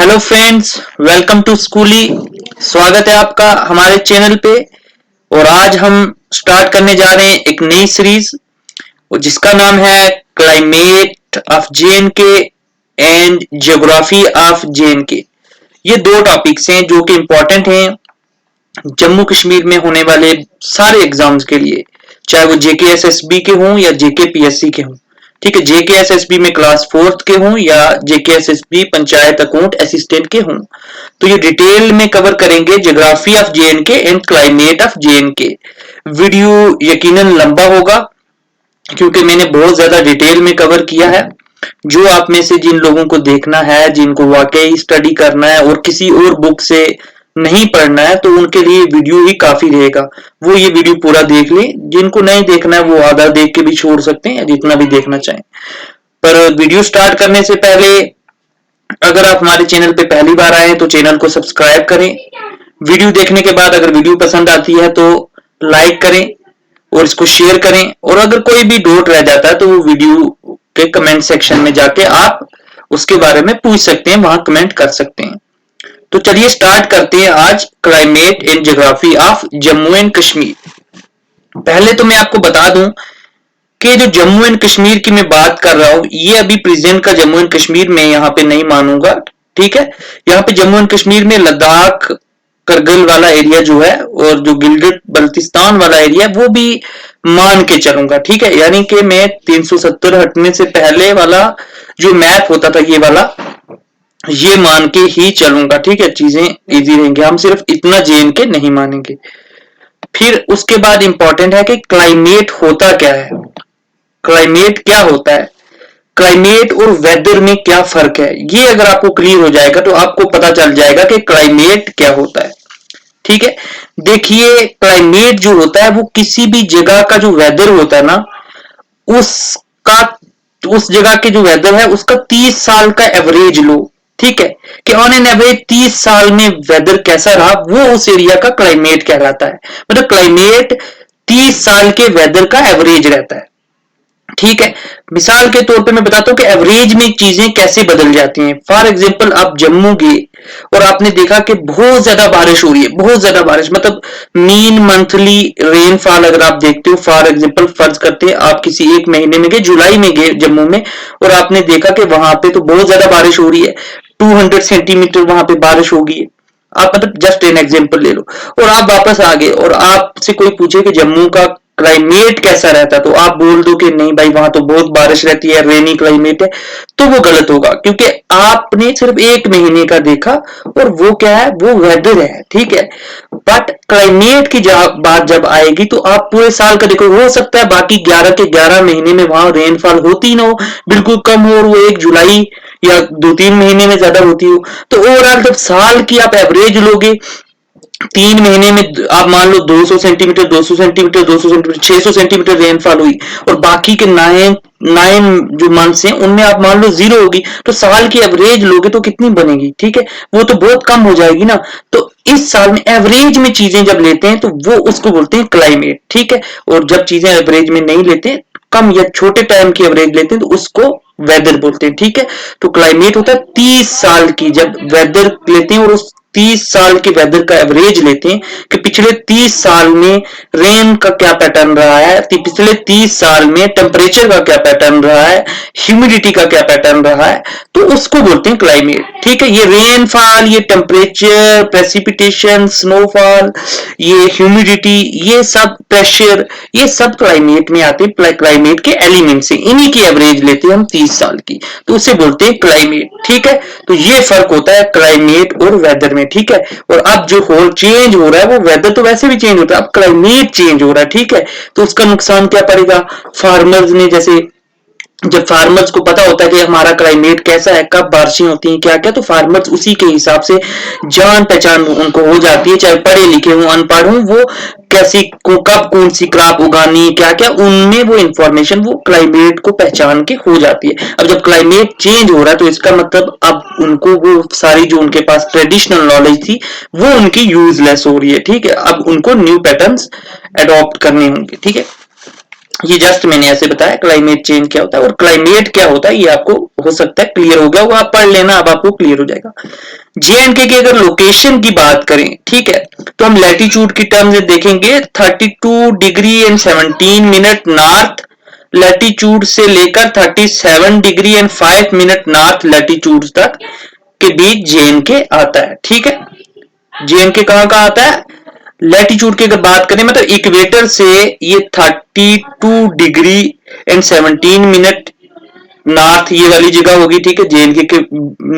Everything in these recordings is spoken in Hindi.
हेलो फ्रेंड्स, वेलकम टू स्कूली। स्वागत है आपका हमारे चैनल पे। और आज हम स्टार्ट करने जा रहे हैं एक नई सीरीज जिसका नाम है climate of JNK and geography of JNK. ये दो टॉपिक्स हैं जो कि इम्पोर्टेंट हैं जम्मू कश्मीर में होने वाले सारे एग्जाम्स के लिए, चाहे वो जेकेएसएसबी के हों या जेकेपीएससी के हों। ठीक है, जेकेएसएसबी में क्लास 4th के हों या जेकेएसएसबी पंचायत अकाउंट असिस्टेंट के हों, तो ये डिटेल में कवर करेंगे geography of JNK and climate of JNK. Video यकीनन लंबा होगा क्योंकि मैंने बहुत ज्यादा डिटेल में कवर किया है। जो आप में से जिन लोगों को देखना है, जिनको वाकई स्टडी करना है और किसी और बुक से नहीं पढ़ना है, तो उनके लिए वीडियो ही काफी रहेगा। वो ये वीडियो पूरा देख लें। जिनको नहीं देखना है वो आधा देख के भी छोड़ सकते हैं, जितना भी देखना चाहें। पर वीडियो स्टार्ट करने से पहले अगर आप हमारे चैनल पे पहली बार आए तो चैनल को सब्सक्राइब करें। वीडियो देखने के बाद अगर वीडियो पसंद आती है तो लाइक करें और इसको शेयर करें। और अगर कोई भी डाउट रह जाता है तो वो वीडियो के कमेंट सेक्शन में जाके आप उसके बारे में पूछ सकते हैं, वहां कमेंट कर सकते हैं। तो चलिए स्टार्ट करते हैं आज climate and geography of Jammu and Kashmir. पहले तो मैं आपको बता दूं कि जो जम्मू एंड कश्मीर की मैं बात कर रहा हूं, ये अभी प्रेजेंट का जम्मू एंड कश्मीर में यहाँ पे नहीं मानूंगा। ठीक है, यहाँ पे जम्मू एंड कश्मीर में लद्दाख करगिल वाला एरिया जो है और जो गिलगित बल्तिस्तान वाला एरिया वो भी मान के चलूंगा। ठीक है, यानी कि मैं 370 हटने से पहले वाला जो मैप होता था ये वाला, ये मान के ही चलूंगा। ठीक है, चीजें इजी रहेंगे, हम सिर्फ इतना जेन के नहीं मानेंगे। फिर उसके बाद इंपॉर्टेंट है कि क्लाइमेट होता क्या है। क्लाइमेट क्या होता है, क्लाइमेट और वेदर में क्या फर्क है, ये अगर आपको क्लियर हो जाएगा तो आपको पता चल जाएगा कि क्लाइमेट क्या होता है। ठीक है, देखिए क्लाइमेट जो होता है वो किसी भी जगह का जो वेदर होता है ना, उसका उस जगह के जो वेदर है उसका 30 साल का एवरेज लो। ठीक है, कि ऑन एन एवरेज 30 साल में वेदर कैसा रहा, वो उस एरिया का क्लाइमेट कहलाता है। मतलब क्लाइमेट 30 साल के वेदर का एवरेज रहता है। ठीक है, मिसाल के तौर पे मैं बताता हूं कि एवरेज में चीजें कैसे बदल जाती हैं। फॉर एग्जांपल आप जम्मू गए और आपने देखा कि बहुत ज्यादा बारिश हो रही है, बहुत ज्यादा बारिश, मतलब मीन मंथली रेनफॉल अगर आप देखते हो, फॉर एग्जांपल फर्ज करते हैं आप किसी एक महीने में गए, जुलाई में गए जम्मू में, और आपने देखा कि वहां पे तो बहुत ज्यादा बारिश हो रही है, 200 सेंटीमीटर वहां पे बारिश हो गई है। आप मतलब जस्ट एन एग्जांपल ले लो, और आप वापस आ गए और आपसे कोई पूछे कि जम्मू का क्लाइमेट कैसा रहता है, तो आप बोल दो कि नहीं भाई वहां तो बहुत बारिश रहती है, रेनी क्लाइमेट है, तो वो गलत होगा क्योंकि आपने सिर्फ एक महीने का देखा और वो क्या है, वो वेदर है। ठीक है, बट क्लाइमेट की बात जब आएगी तो आप पूरे साल का देखो। हो सकता है बाकी 11 के 11 महीने में वहां रेनफॉल होती ना हो, बिल्कुल कम हो, और वो एक जुलाई या 2-3 महीने में ज्यादा होती हो। तो ओवरऑल जब साल की आप एवरेज लोगे, 3 महीने में आप मान लो 200 centimetre 200 centimetre 200 centimetre 600 centimetre rainfall हुई, और बाकी के 9 जो मंथ्स हैं उनमें आप मान लो 0 होगी, तो साल की एवरेज लोगे तो कितनी बनेगी। ठीक है, वो तो बहुत कम हो जाएगी ना। तो इस साल में एवरेज में चीजें जब लेते हैं तो वो उसको बोलते हैं क्लाइमेट। ठीक है, और जब चीजें एवरेज में नहीं लेते, कम या छोटे टाइम की एवरेज लेते हैं, तो उसको वेदर बोलते हैं। ठीक है, तो क्लाइमेट होता है 30 साल की जब वेदर लेते हैं और उस 30 साल के वेदर का एवरेज लेते हैं कि पिछले 30 साल में रेन का क्या पैटर्न रहा है, पिछले 30 साल में टेम्परेचर का क्या पैटर्न रहा है, ह्यूमिडिटी का क्या पैटर्न रहा है, तो उसको बोलते हैं क्लाइमेट। ठीक है, ये रेनफॉल, ये टेम्परेचर, प्रेसिपिटेशन, स्नोफॉल, ये ह्यूमिडिटी, ये सब प्रेशर, ये सब क्लाइमेट में आते हैं, क्लाइमेट के एलिमेंट से। इन्हीं की एवरेज लेते हैं हम 30 साल की, तो उसे बोलते हैं क्लाइमेट। ठीक है, तो ये फर्क होता है क्लाइमेट और वेदर में। ठीक है, और अब जो होल चेंज हो रहा है वो वेदर तो वैसे भी चेंज होता है, अब क्लाइमेट चेंज हो रहा है। ठीक है, तो उसका नुकसान क्या पड़ेगा फार्मर्स ने, जैसे जब फार्मर्स को पता होता है कि हमारा क्लाइमेट कैसा है, कब बारिशें होती हैं, क्या क्या, तो फार्मर्स उसी के हिसाब से जान पहचान उनको हो जाती है, चाहे पढ़े लिखे हों अनपढ़ हों, वो कैसी कब कौन सी क्रॉप उगानी, क्या क्या, उनमें वो इंफॉर्मेशन वो क्लाइमेट को पहचान के हो जाती है। अब जब क्लाइमेट चेंज हो रहा है तो इसका मतलब अब उनको वो सारी जो उनके पास ट्रेडिशनल नॉलेज थी वो उनकी यूजलेस हो रही है। ठीक है, अब उनको न्यू पैटर्न्स अडॉप्ट करने होंगे। ठीक है, ये जस्ट मैंने ऐसे बताया क्लाइमेट चेंज क्या होता है और क्लाइमेट क्या होता है, ये आपको हो सकता है क्लियर हो गया, वो आप पढ़ लेना, अब आपको क्लियर हो जाएगा। जे की अगर लोकेशन की बात करें, ठीक है, तो हम लैटिट्यूड की टर्म्स में देखेंगे 32 degree and 17 minute north latitude से लेकर 37 degree and 5 minute north latitude तक के बीच जे आता है। ठीक है, जे कहां का आता है, लैटिट्यूड की अगर बात करें, मतलब इक्वेटर से ये 32 डिग्री एंड 17 मिनट नॉर्थ ये वाली जगह होगी, ठीक है, जे के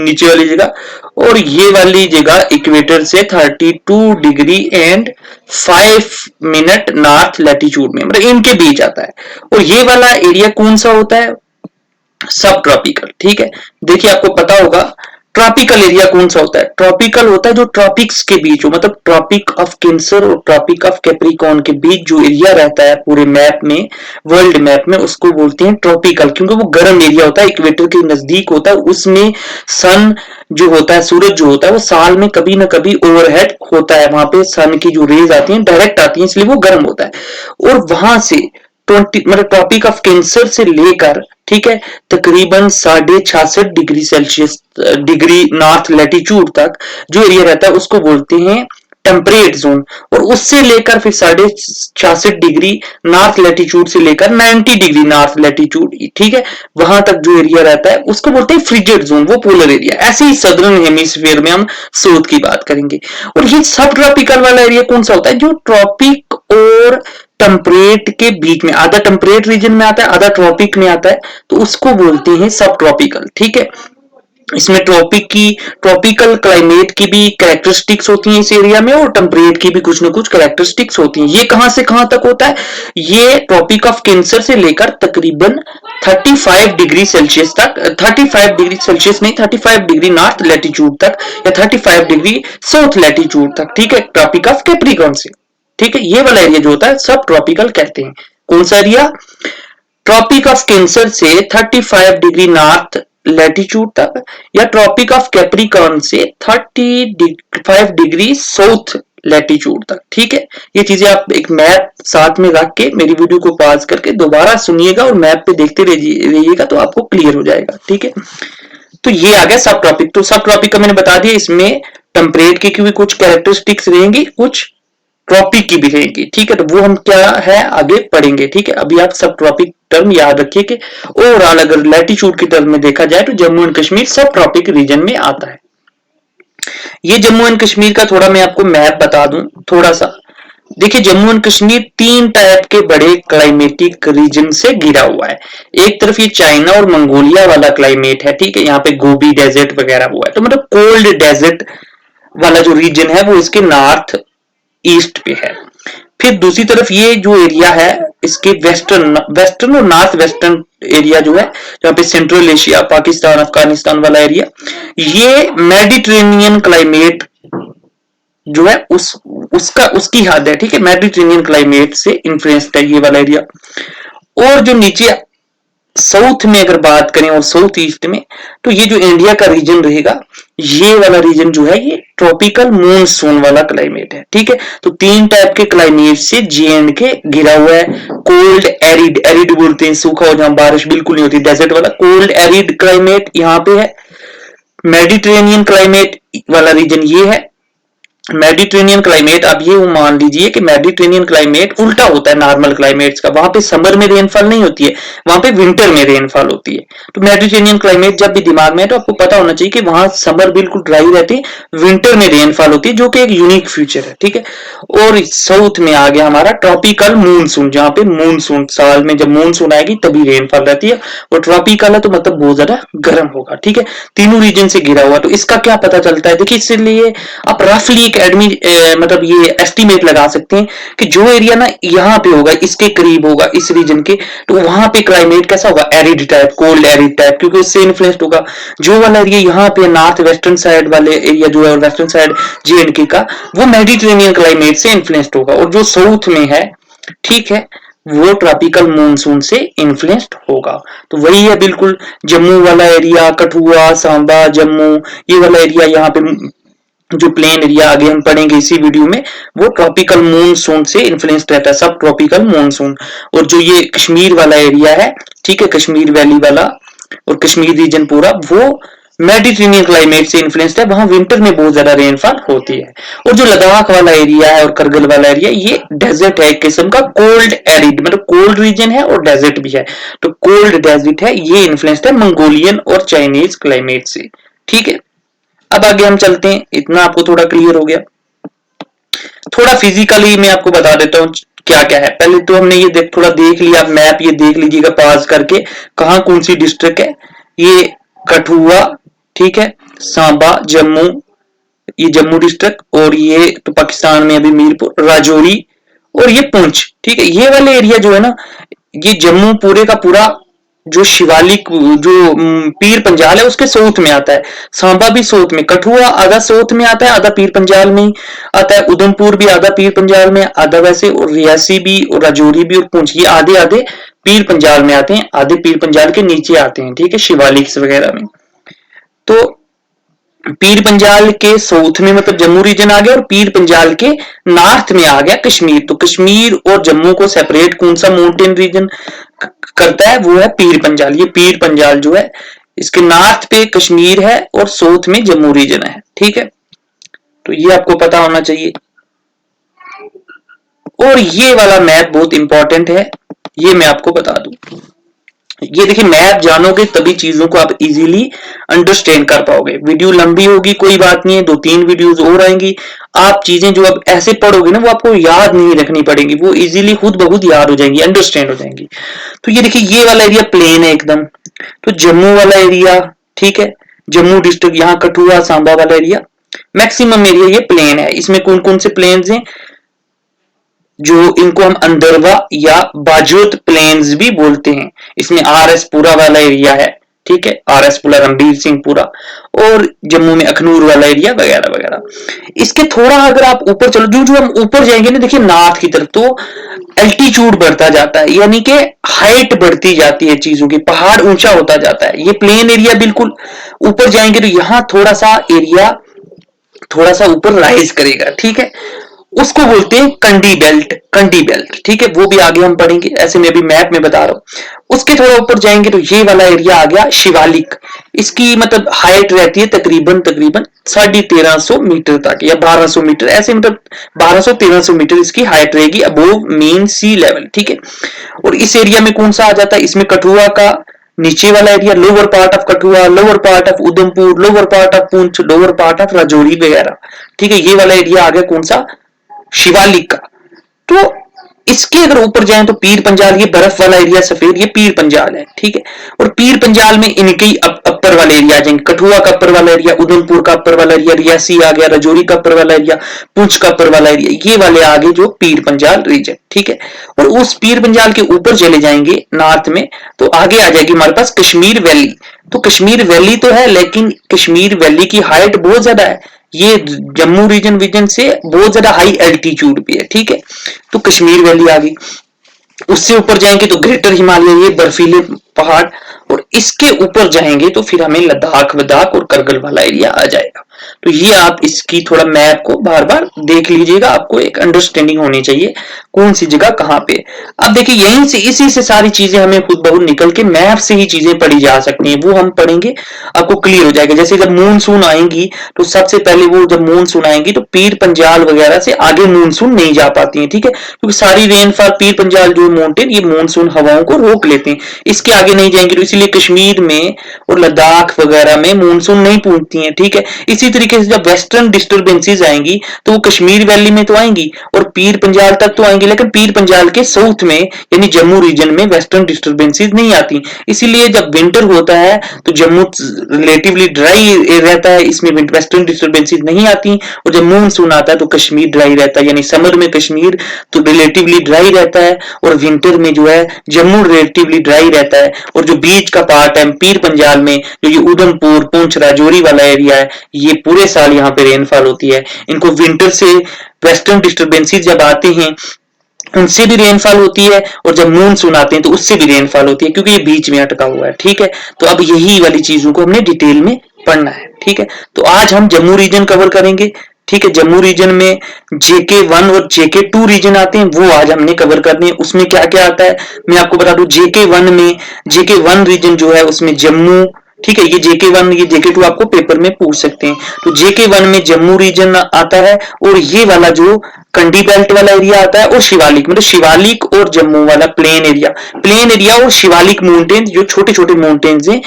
नीचे वाली जगह, और ये वाली जगह इक्वेटर से 32 degree and 5 minute north latitude में, मतलब इनके बीच आता है। और ये वाला एरिया कौन सा होता है, सब ट्रॉपिकल। ठीक है, देखिए आपको पता होगा ट्रॉपिकल एरिया कौन सा होता है, ट्रॉपिकल होता है जो ट्रॉपिक्स के बीच हो, मतलब ट्रॉपिक ऑफ कैंसर और ट्रॉपिक ऑफ कैप्रिकॉर्न के बीच जो एरिया रहता है पूरे मैप में, वर्ल्ड मैप में, उसको बोलते हैं ट्रॉपिकल, क्योंकि वो गर्म एरिया होता है, इक्वेटर के नजदीक होता है, उसमें सन जो होता है, सूरज जो होता है, वो साल में कभी ना कभी ओवरहेड होता है, वहां पे सन की जो रेज आती हैं डायरेक्ट आती हैं, इसलिए वो गर्म होता है। और वहां से 20 मतलब ट्रॉपिक ऑफ कैंसर से लेकर, ठीक है, तकरीबन 66.5 degree Celsius degree north latitude तक जो एरिया रहता है उसको बोलते हैं टेम्परेट जोन। और उससे लेकर फिर 66.5 डिग्री नॉर्थ लैटिट्यूड से लेकर 90 डिग्री नॉर्थ लैटिट्यूड, ठीक है, वहां तक जो एरिया रहता है उसको बोलते हैं फ्रिजिड जोन, वो पोलर एरिया। ऐसे ही सदर्न हेमिस्फीयर में हम साउथ की बात करेंगे। और ये सब ट्रॉपिकल वाला एरिया कौन सा होता है, जो ट्रॉपिक और टेम्परेट के बीच में, आधा टेम्परेट रीजन में आता है, आधा ट्रॉपिक में आता है, तो उसको बोलते हैं सब ट्रॉपिकल। ठीक है, इसमें ट्रॉपिकल क्लाइमेट की भी कैरेक्टरिस्टिक्स होती हैं इस एरिया में, और टेम्परेट की भी कुछ ना कुछ कैरेक्टरिस्टिक्स होती हैं। ये कहां से कहां तक होता है, ये ट्रॉपिक ऑफ कैंसर से लेकर तकरीबन 35 डिग्री सेल्सियस तक, 35 डिग्री सेल्सियस नहीं, 35 डिग्री नॉर्थ लैटिट्यूड तक या 35 डिग्री साउथ लैटिट्यूड तक, ठीक है, ट्रॉपिक ऑफ कैप्रिकॉर्न से। ठीक है, ये वाला एरिया जो होता है सब ट्रॉपिकल कहते हैं। कौन सा एरिया, ट्रॉपिक ऑफ कैंसर से 35 डिग्री नॉर्थ लैटिट्यूड तक, या ट्रॉपिक ऑफ कैप्रिकॉर्न से 35 डिग्री साउथ लैटिट्यूड तक। ठीक है, ये चीजें आप एक मैप साथ में रख के मेरी वीडियो को पॉज करके दोबारा सुनिएगा और मैप पे देखते रहिएगा, तो आपको क्लियर हो जाएगा। ठीक है, तो ये आ गया सब ट्रॉपिक। तो सब ट्रॉपिक का मैंने बता दिया, इसमें टेम्परेट की भी कुछ कैरेक्टरिस्टिक्स रहेंगी, कुछ ट्रॉपिक की भी रहेगी। ठीक है, तो वो हम क्या है आगे पढ़ेंगे। ठीक है, अभी आप सब ट्रॉपिक टर्म याद रखिए कि ओवरऑल अगर लैटिट्यूड की टर्म में देखा जाए तो जम्मू एंड कश्मीर सब ट्रॉपिक रीजन में आता है। ये जम्मू एंड कश्मीर का थोड़ा मैं आपको मैप बता दूं थोड़ा सा। देखिए, जम्मू एंड कश्मीर 3 टाइप के बड़े क्लाइमेटिक रीजन से घिरा हुआ है। एक तरफ ये चाइना और मंगोलिया वाला क्लाइमेट है, ठीक है, यहाँ पे गोबी डेजर्ट वगैरह हुआ है, तो मतलब कोल्ड डेजर्ट वाला जो रीजन है वो इसके नॉर्थ ईस्ट पे है। फिर दूसरी तरफ ये जो एरिया है इसके वेस्टर्न और नॉर्थ वेस्टर्न एरिया जो है, जहाँ पे सेंट्रल एशिया, पाकिस्तान, अफगानिस्तान वाला एरिया, ये मेडिटेरेनियन क्लाइमेट जो है उसकी हद है। ठीक है, मेडिटेरेनियन क्लाइमेट से इन्फ्लुएंस्ड है ये वाला एरिया। और जो नीचे साउथ में अगर बात करें और साउथ ईस्ट में, तो ये जो इंडिया का रीजन रहेगा, ये वाला रीजन जो है ये ट्रॉपिकल मॉनसून वाला क्लाइमेट है। ठीक है, तो 3 टाइप के क्लाइमेट से जे घिरा हुआ है। कोल्ड एरिड, एरिड बोलते हैं सूखा हो जहां बारिश बिल्कुल नहीं होती, डेजर्ट वाला कोल्ड एरिड क्लाइमेट यहाँ पे है। मेडिटेरेनियन क्लाइमेट वाला रीजन ये है। मेडिटेरेनियन क्लाइमेट, आप ये मान लीजिए कि मेडिटेरेनियन क्लाइमेट उल्टा होता है नॉर्मल क्लाइमेट्स का, वहां पे समर में रेनफॉल नहीं होती है, वहां पे विंटर में रेनफॉल होती है। तो मेडिटेरेनियन क्लाइमेट जब भी दिमाग में है तो आपको पता होना चाहिए कि वहां समर बिल्कुल ड्राई रहती है, विंटर में रेनफॉल होती है, जो कि एक यूनिक फीचर है। ठीक है, और साउथ में आ गया हमारा ट्रॉपिकल मूनसून, जहां पे मूनसून साल में जब मूनसून आएगी तभी रेनफॉल रहती है, और ट्रॉपिकल है तो मतलब बहुत ज्यादा गर्म होगा। ठीक है, तीनों रीजन से घिरा हुआ। तो इसका क्या पता चलता है, देखिए इसलिए आप रफली एडमी मतलब ये एस्टिमेट लगा सकते हैं कि जो एरिया ना यहाँ पे होगा, इसके करीब होगा इस रीजन के, तो वहां पे क्लाइमेट कैसा होगा, arid type, cold arid type, क्योंकि उससे इन्फ्लुएंस्ड होगा। जो वाला एरिया यहाँ पे नॉर्थ वेस्टर्न साइड वाले एरिया जो है, वेस्टर्न साइड जे का, वो मेडिटेरेनियन क्लाइमेट से इन्फ्लुएंस्ड होगा, और जो साउथ में है, ठीक है, वो ट्रॉपिकल मॉनसून से इन्फ्लुएंस्ड होगा। तो वही है बिल्कुल, जम्मू वाला एरिया, कठुआ, सांबा, जम्मू, ये वाला एरिया यहाँ पे जो प्लेन एरिया आगे हम पढ़ेंगे इसी वीडियो में, वो ट्रॉपिकल मॉनसून से इन्फ्लुएंस्ड रहता है, सब ट्रॉपिकल मॉनसून। और जो ये कश्मीर वाला एरिया है, ठीक है, कश्मीर वैली वाला और कश्मीर रीजन पूरा, वो मेडिटेरेनियन क्लाइमेट से इन्फ्लुएंस्ड है, वहां विंटर में बहुत ज्यादा रेनफॉल होती है। और जो लद्दाख वाला एरिया है और करगिल वाला एरिया, ये डेजर्ट है, एक किस्म का कोल्ड एरिड, मतलब कोल्ड रीजन है और डेजर्ट भी है, तो कोल्ड डेजर्ट है, ये इन्फ्लुएंस्ड है मंगोलियन और चाइनीज क्लाइमेट से, ठीक है। अब आगे हम चलते हैं, इतना आपको थोड़ा क्लियर हो गया। थोड़ा फिजिकली मैं आपको बता देता हूँ क्या क्या है। पहले तो हमने ये थोड़ा देख लिया, मैप ये देख लीजिएगा पास करके, कहाँ कौन सी डिस्ट्रिक्ट है। ये कठुआ, ठीक है, सांबा, जम्मू, ये जम्मू डिस्ट्रिक्ट, और ये तो पाकिस्तान में अभी मीरपुर, राजौरी, और ये पुंछ, ठीक है। ये वाले एरिया जो है ना, ये जम्मू पूरे का पूरा जो शिवालिक, जो पीर पंजाल है उसके साउथ में आता है। सांबा भी साउथ में, कठुआ आधा साउथ में आता है, आधा पीर पंजाल में आता है, उधमपुर भी आधा पीर पंजाल में, आधा वैसे, और रियासी भी, और राजौरी भी, और पुंछ, ये आधे आधे पीर पंजाल में आते हैं, आधे पीर पंजाल के नीचे आते हैं, ठीक है, शिवालिक वगैरह में। तो पीर पंजाल के साउथ में मतलब जम्मू रीजन आ गया, और पीर पंजाल के नॉर्थ में आ गया कश्मीर। तो कश्मीर और जम्मू को सेपरेट कौन सा माउंटेन रीजन करता है, वो है पीर पंजाल। ये पीर पंजाल जो है, इसके नॉर्थ पे कश्मीर है और साउथ में जम्मू रीजन है, ठीक है। तो ये आपको पता होना चाहिए। और ये वाला मैप बहुत इंपॉर्टेंट है, ये मैं आपको बता दूं। ये देखिए, मैप जानोगे तभी चीजों को आप इजीली अंडरस्टैंड कर पाओगे। वीडियो लंबी होगी कोई बात नहीं है, 2-3 वीडियोस और आएंगी, आप चीजें जो अब ऐसे पढ़ोगे ना वो आपको याद नहीं रखनी पड़ेगी, वो इजीली खुद ब खुद याद हो जाएंगी, अंडरस्टैंड हो जाएंगी। तो ये देखिए, ये वाला एरिया प्लेन है एकदम, तो जम्मू वाला एरिया, ठीक है, जम्मू डिस्ट्रिक्ट, यहाँ कठुआ सांबा वाला एरिया, मैक्सिमम एरिया ये प्लेन है। इसमें कौन कौन से प्लेन्स हैं, जो इनको हम अंदरवा या बाजोत प्लेन्स भी बोलते हैं। इसमें RS पुरा वाला एरिया है, ठीक है, RS पुरा, रणबीर सिंह पुरा, और जम्मू में अखनूर वाला एरिया वगैरह वगैरह। इसके थोड़ा अगर आप ऊपर चलो, जो जो हम ऊपर जाएंगे ना, देखिए नॉर्थ की तरफ, तो एल्टीट्यूड बढ़ता जाता है, यानी कि हाइट बढ़ती जाती है चीजों की, पहाड़ ऊंचा होता जाता है। ये प्लेन एरिया बिल्कुल ऊपर जाएंगे तो यहाँ थोड़ा सा एरिया थोड़ा सा ऊपर राइज करेगा, ठीक है, उसको बोलते हैं कंडी बेल्ट, कंडी बेल्ट, ठीक है, वो भी आगे हम पढ़ेंगे, ऐसे मैं अभी मैप में बता रहा हूं। उसके थोड़ा ऊपर जाएंगे तो ये वाला एरिया आ गया शिवालिक। इसकी मतलब हाइट रहती है तकरीबन 1350 मीटर तक, या 1200 मीटर, ऐसे मतलब 1200-1300 मीटर इसकी हाइट रहेगी अबोव मीन सी लेवल, ठीक है। और इस एरिया में कौन सा आ जाता है, इसमें कठुआ का नीचे वाला area, lower part of Kathua, lower part of Udhampur, lower part of Poonch, lower part of Rajouri वगैरह, ठीक है। ये वाला एरिया आ गया कौन सा, शिवालिक का। तो इसके अगर ऊपर जाएं तो पीर पंजाल, ये बर्फ वाला एरिया सफेद, ये पीर पंजाल है, ठीक है। और पीर पंजाल में इनके अपर वाले एरिया आ जाएंगे, कठुआ का अपर वाला एरिया, उधमपुर का अपर वाला एरिया, रियासी आ गया, राजौरी का अपर वाला एरिया, पुंछ का अपर वाला एरिया, ये वाले आगे जो पीर पंजाल रीजन, ठीक है। और उस पीर पंजाल के ऊपर चले जाएंगे नॉर्थ में, तो आगे आ जाएगी हमारे पास कश्मीर वैली। तो कश्मीर वैली तो है, लेकिन कश्मीर वैली की हाइट बहुत ज्यादा है, ये जम्मू रीजन से बहुत ज्यादा हाई एल्टीट्यूड पे है, ठीक है। तो कश्मीर वैली आ गई। उससे ऊपर जाएंगे तो ग्रेटर हिमालय, ये बर्फीले पहाड़, और इसके ऊपर जाएंगे तो फिर हमें लद्दाख वद्दाख और करगिल वाला एरिया आ जाएगा। तो ये आप इसकी थोड़ा मैप को बार बार देख लीजिएगा, आपको एक अंडरस्टैंडिंग होनी चाहिए कौन सी जगह कहां पे। अब देखिए, यहीं से इसी से सारी चीजें हमें खुद बहुत निकल के मैप से ही चीजें पढ़ी जा सकती हैं, वो हम पढ़ेंगे, आपको क्लियर हो जाएगा। जैसे जब मूनसून आएंगी तो सबसे पहले वो जब मूनसून आएंगी तो पीर पंजाल वगैरह से आगे मूनसून नहीं जा पाती है, ठीक है, क्योंकि सारी रेनफॉल पीर पंजाल जो माउंटेन ये मूनसून हवाओं को रोक लेते हैं, इसके आगे नहीं जाएंगे, तो इसलिए कश्मीर में और लद्दाख वगैरह में मूनसून नहीं पहुंचती है, ठीक है। इसी तरीके से जब वेस्टर्न डिस्टर्बेंसेस आएंगी तो वो कश्मीर वैली में तो आएंगी और पीर पंजाल तक तो आएंगी, लेकिन पीर पंजाल के साउथ में यानी जम्मू रीजन में वेस्टर्न डिस्टर्बेंसेस नहीं आती। इसीलिए जब विंटर होता है तो जम्मू रिलेटिवली ड्राई रहता है, इसमें वेस्टर्न डिस्टर्बेंसेस नहीं आती, और जब मूनसून आता है तो कश्मीर ड्राई रहता है, यानी समर में कश्मीर तो रिलेटिवली ड्राई रहता है, और विंटर में जो है जम्मू रिलेटिवली ड्राई रहता है। और जो बीच का पार्ट है पीर पंजाल में, जो ये उधमपुर पुंछ राजौरी वाला एरिया है, ये पूरे साल यहाँ पे रेनफॉल होती है। इनको विंटर से वेस्टर्न डिस्टर्बेंसेस जब आते हैं उनसे भी रेनफॉल होती है, और जब मूनसून आते हैं तो उससे भी रेनफॉल होती है, क्योंकि ये बीच में अटका हुआ है, ठीक है। तो अब यही वाली चीजों को हमने डिटेल में पढ़ना है। ठीक है, तो आज हम जम्मू रीजन कवर करेंगे। ठीक है, जम्मू रीजन में JK1 और JK2 रीजन आते हैं, वो आज हमने कवर करने हैं। उसमें क्या क्या आता है मैं आपको बता दूं। JK1 में, JK1 रीजन जो है उसमें जम्मू, ठीक है, ये JK1 ये JK2 आपको पेपर में पूछ सकते हैं। तो JK1 में जम्मू रीजन आता है, और ये वाला जो कंडी बेल्ट वाला एरिया आता है, और शिवालिक, मतलब शिवालिक और जम्मू वाला प्लेन एरिया और शिवालिक माउंटेन, जो छोटे छोटे माउंटेन्स हैं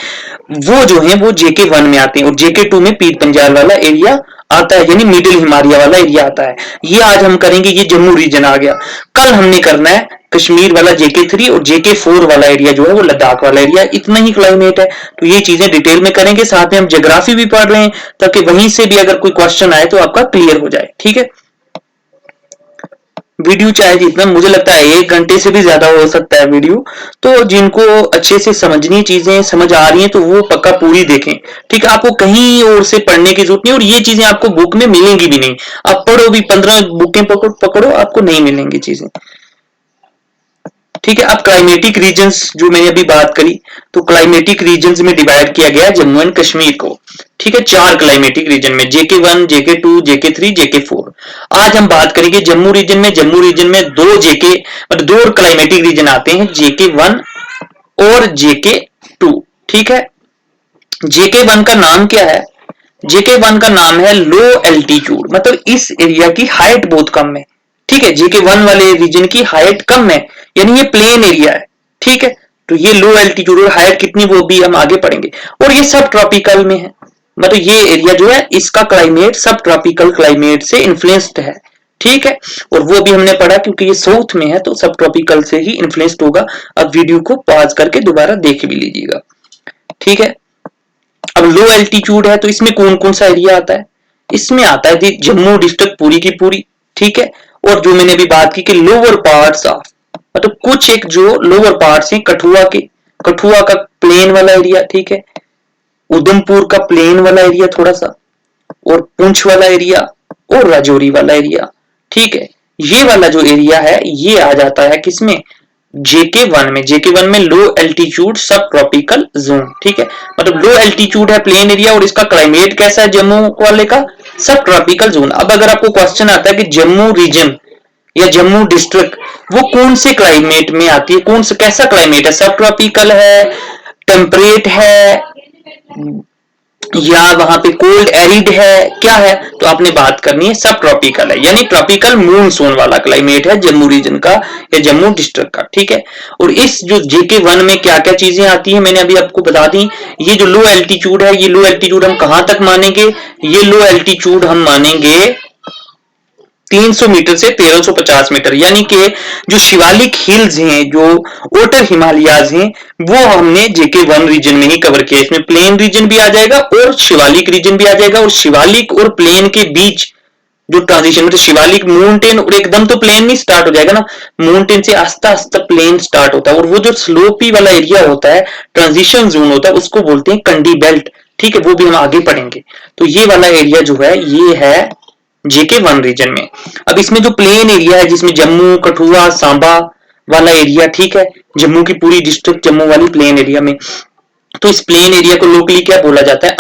वो जो है वो JK1 में आते हैं, और JK2 में पीर पंजाल वाला एरिया आता है, यानी मिडिल हिमालय वाला एरिया आता है। ये आज हम करेंगे, ये जम्मू रीजन आ गया। कल हमने करना है कश्मीर वाला JK3, और JK4 वाला एरिया जो है वो लद्दाख वाला एरिया। इतना ही क्लाइमेट है, तो ये चीजें डिटेल में करेंगे। साथ में हम ज्योग्राफी भी पढ़ रहे हैं, ताकि वहीं से भी अगर कोई क्वेश्चन आए तो आपका क्लियर हो जाए। ठीक है, वीडियो चाहे जितना, मुझे लगता है 1 घंटे से भी ज्यादा हो सकता है वीडियो, तो जिनको अच्छे से समझनी चीजें समझ आ रही हैं तो वो पक्का पूरी देखें। ठीक है, आपको कहीं और से पढ़ने की जरूरत नहीं, और ये चीजें आपको बुक में मिलेंगी भी नहीं। आप पढ़ो भी 15 बुकें पकड़ो, आपको नहीं मिलेंगी चीजें। ठीक है, अब क्लाइमेटिक रीजन्स जो मैंने अभी बात करी, तो क्लाइमेटिक रीजन्स में डिवाइड किया गया जम्मू एंड कश्मीर को। ठीक है, 4 क्लाइमेटिक रीजन में, JK1, JK2, JK3, JK4। आज हम बात करेंगे जम्मू रीजन में। जम्मू रीजन में 2 क्लाइमेटिक रीजन आते हैं, JK1 और JK2। ठीक है, JK1 का नाम क्या है? JK1 का नाम है लो एल्टीट्यूड, मतलब इस एरिया की हाइट बहुत कम है। ठीक है, JK1 वाले रीजन की हाइट कम है, यानी ये प्लेन एरिया है। ठीक है, तो ये लो एल्टीट्यूड और हाइट कितनी वो भी हम आगे पढ़ेंगे। और ये सब ट्रॉपिकल में है, मतलब ये एरिया जो है इसका क्लाइमेट सब ट्रॉपिकल क्लाइमेट से इन्फ्लुएंस्ड है। ठीक है, और वो भी हमने पढ़ा, क्योंकि ये साउथ में है तो सब ट्रॉपिकल से ही इन्फ्लुएंस्ड होगा। अब वीडियो को पॉज करके दोबारा देख भी लीजिएगा। ठीक है, अब लो एल्टीट्यूड है तो इसमें कौन कौन सा एरिया आता है? इसमें आता है जम्मू डिस्ट्रिक्ट पूरी की पूरी। ठीक है, और जो मैंने अभी बात की कि लोअर पार्ट्स ऑफ, मतलब कुछ एक जो लोअर पार्ट्स हैं कठुआ का प्लेन वाला एरिया। ठीक है, उधमपुर का प्लेन वाला एरिया थोड़ा सा, और पुंछ वाला एरिया, और राजौरी वाला एरिया। ठीक है, ये वाला जो एरिया है ये आ जाता है किसमें? JK1 में। JK1 में लो एल्टीट्यूड सब ट्रॉपिकल जोन। ठीक है, मतलब लो एल्टीट्यूड है प्लेन एरिया, और इसका क्लाइमेट कैसा है जम्मू वाले का? सब ट्रॉपिकल जोन। अब अगर आपको क्वेश्चन आता है कि जम्मू रीजन या जम्मू डिस्ट्रिक्ट वो कौन से क्लाइमेट में आती है, कौन सा कैसा क्लाइमेट है? सब ट्रॉपिकल है, टेम्परेट है, या वहां पे कोल्ड एरिड है, क्या है? तो आपने बात करनी है सब ट्रॉपिकल है, यानी ट्रॉपिकल मूनसून वाला क्लाइमेट है जम्मू रीजन का या जम्मू डिस्ट्रिक्ट का। ठीक है, और इस जो JK1 में क्या क्या चीजें आती हैं मैंने अभी आपको बता दी। ये जो लो एल्टीट्यूड है, ये लो एल्टीट्यूड हम कहां तक मानेंगे? ये लो एल्टीट्यूड हम मानेंगे 300 मीटर से 1350 मीटर, यानी कि जो शिवालिक हिल्स हैं, जो ओटर हिमालयाज हैं, वो हमने JK1 रीजन में ही कवर किया। इसमें प्लेन रीजन भी आ जाएगा और शिवालिक रीजन भी आ जाएगा, और शिवालिक और प्लेन के बीच जो ट्रांजिशन, मतलब शिवालिक माउंटेन और एकदम तो प्लेन नहीं स्टार्ट हो जाएगा ना, माउंटेन से आस्ता आस्ता प्लेन स्टार्ट होता है, और वो जो स्लोपी वाला एरिया होता है, ट्रांजिशन जोन होता है, उसको बोलते हैं कंडी बेल्ट। ठीक है, वो भी हम आगे पढ़ेंगे। तो ये वाला एरिया जो है ये है JK1 रीजन में। अब इसमें जो प्लेन एरिया है, जिसमें जम्मू, कठुआ, सांबा वाला एरिया, ठीक है, जम्मू की पूरी डिस्ट्रिक्ट जम्मू वाली प्लेन एरिया में, तो इस प्लेन एरिया को लोकली क्या बोला जाता है?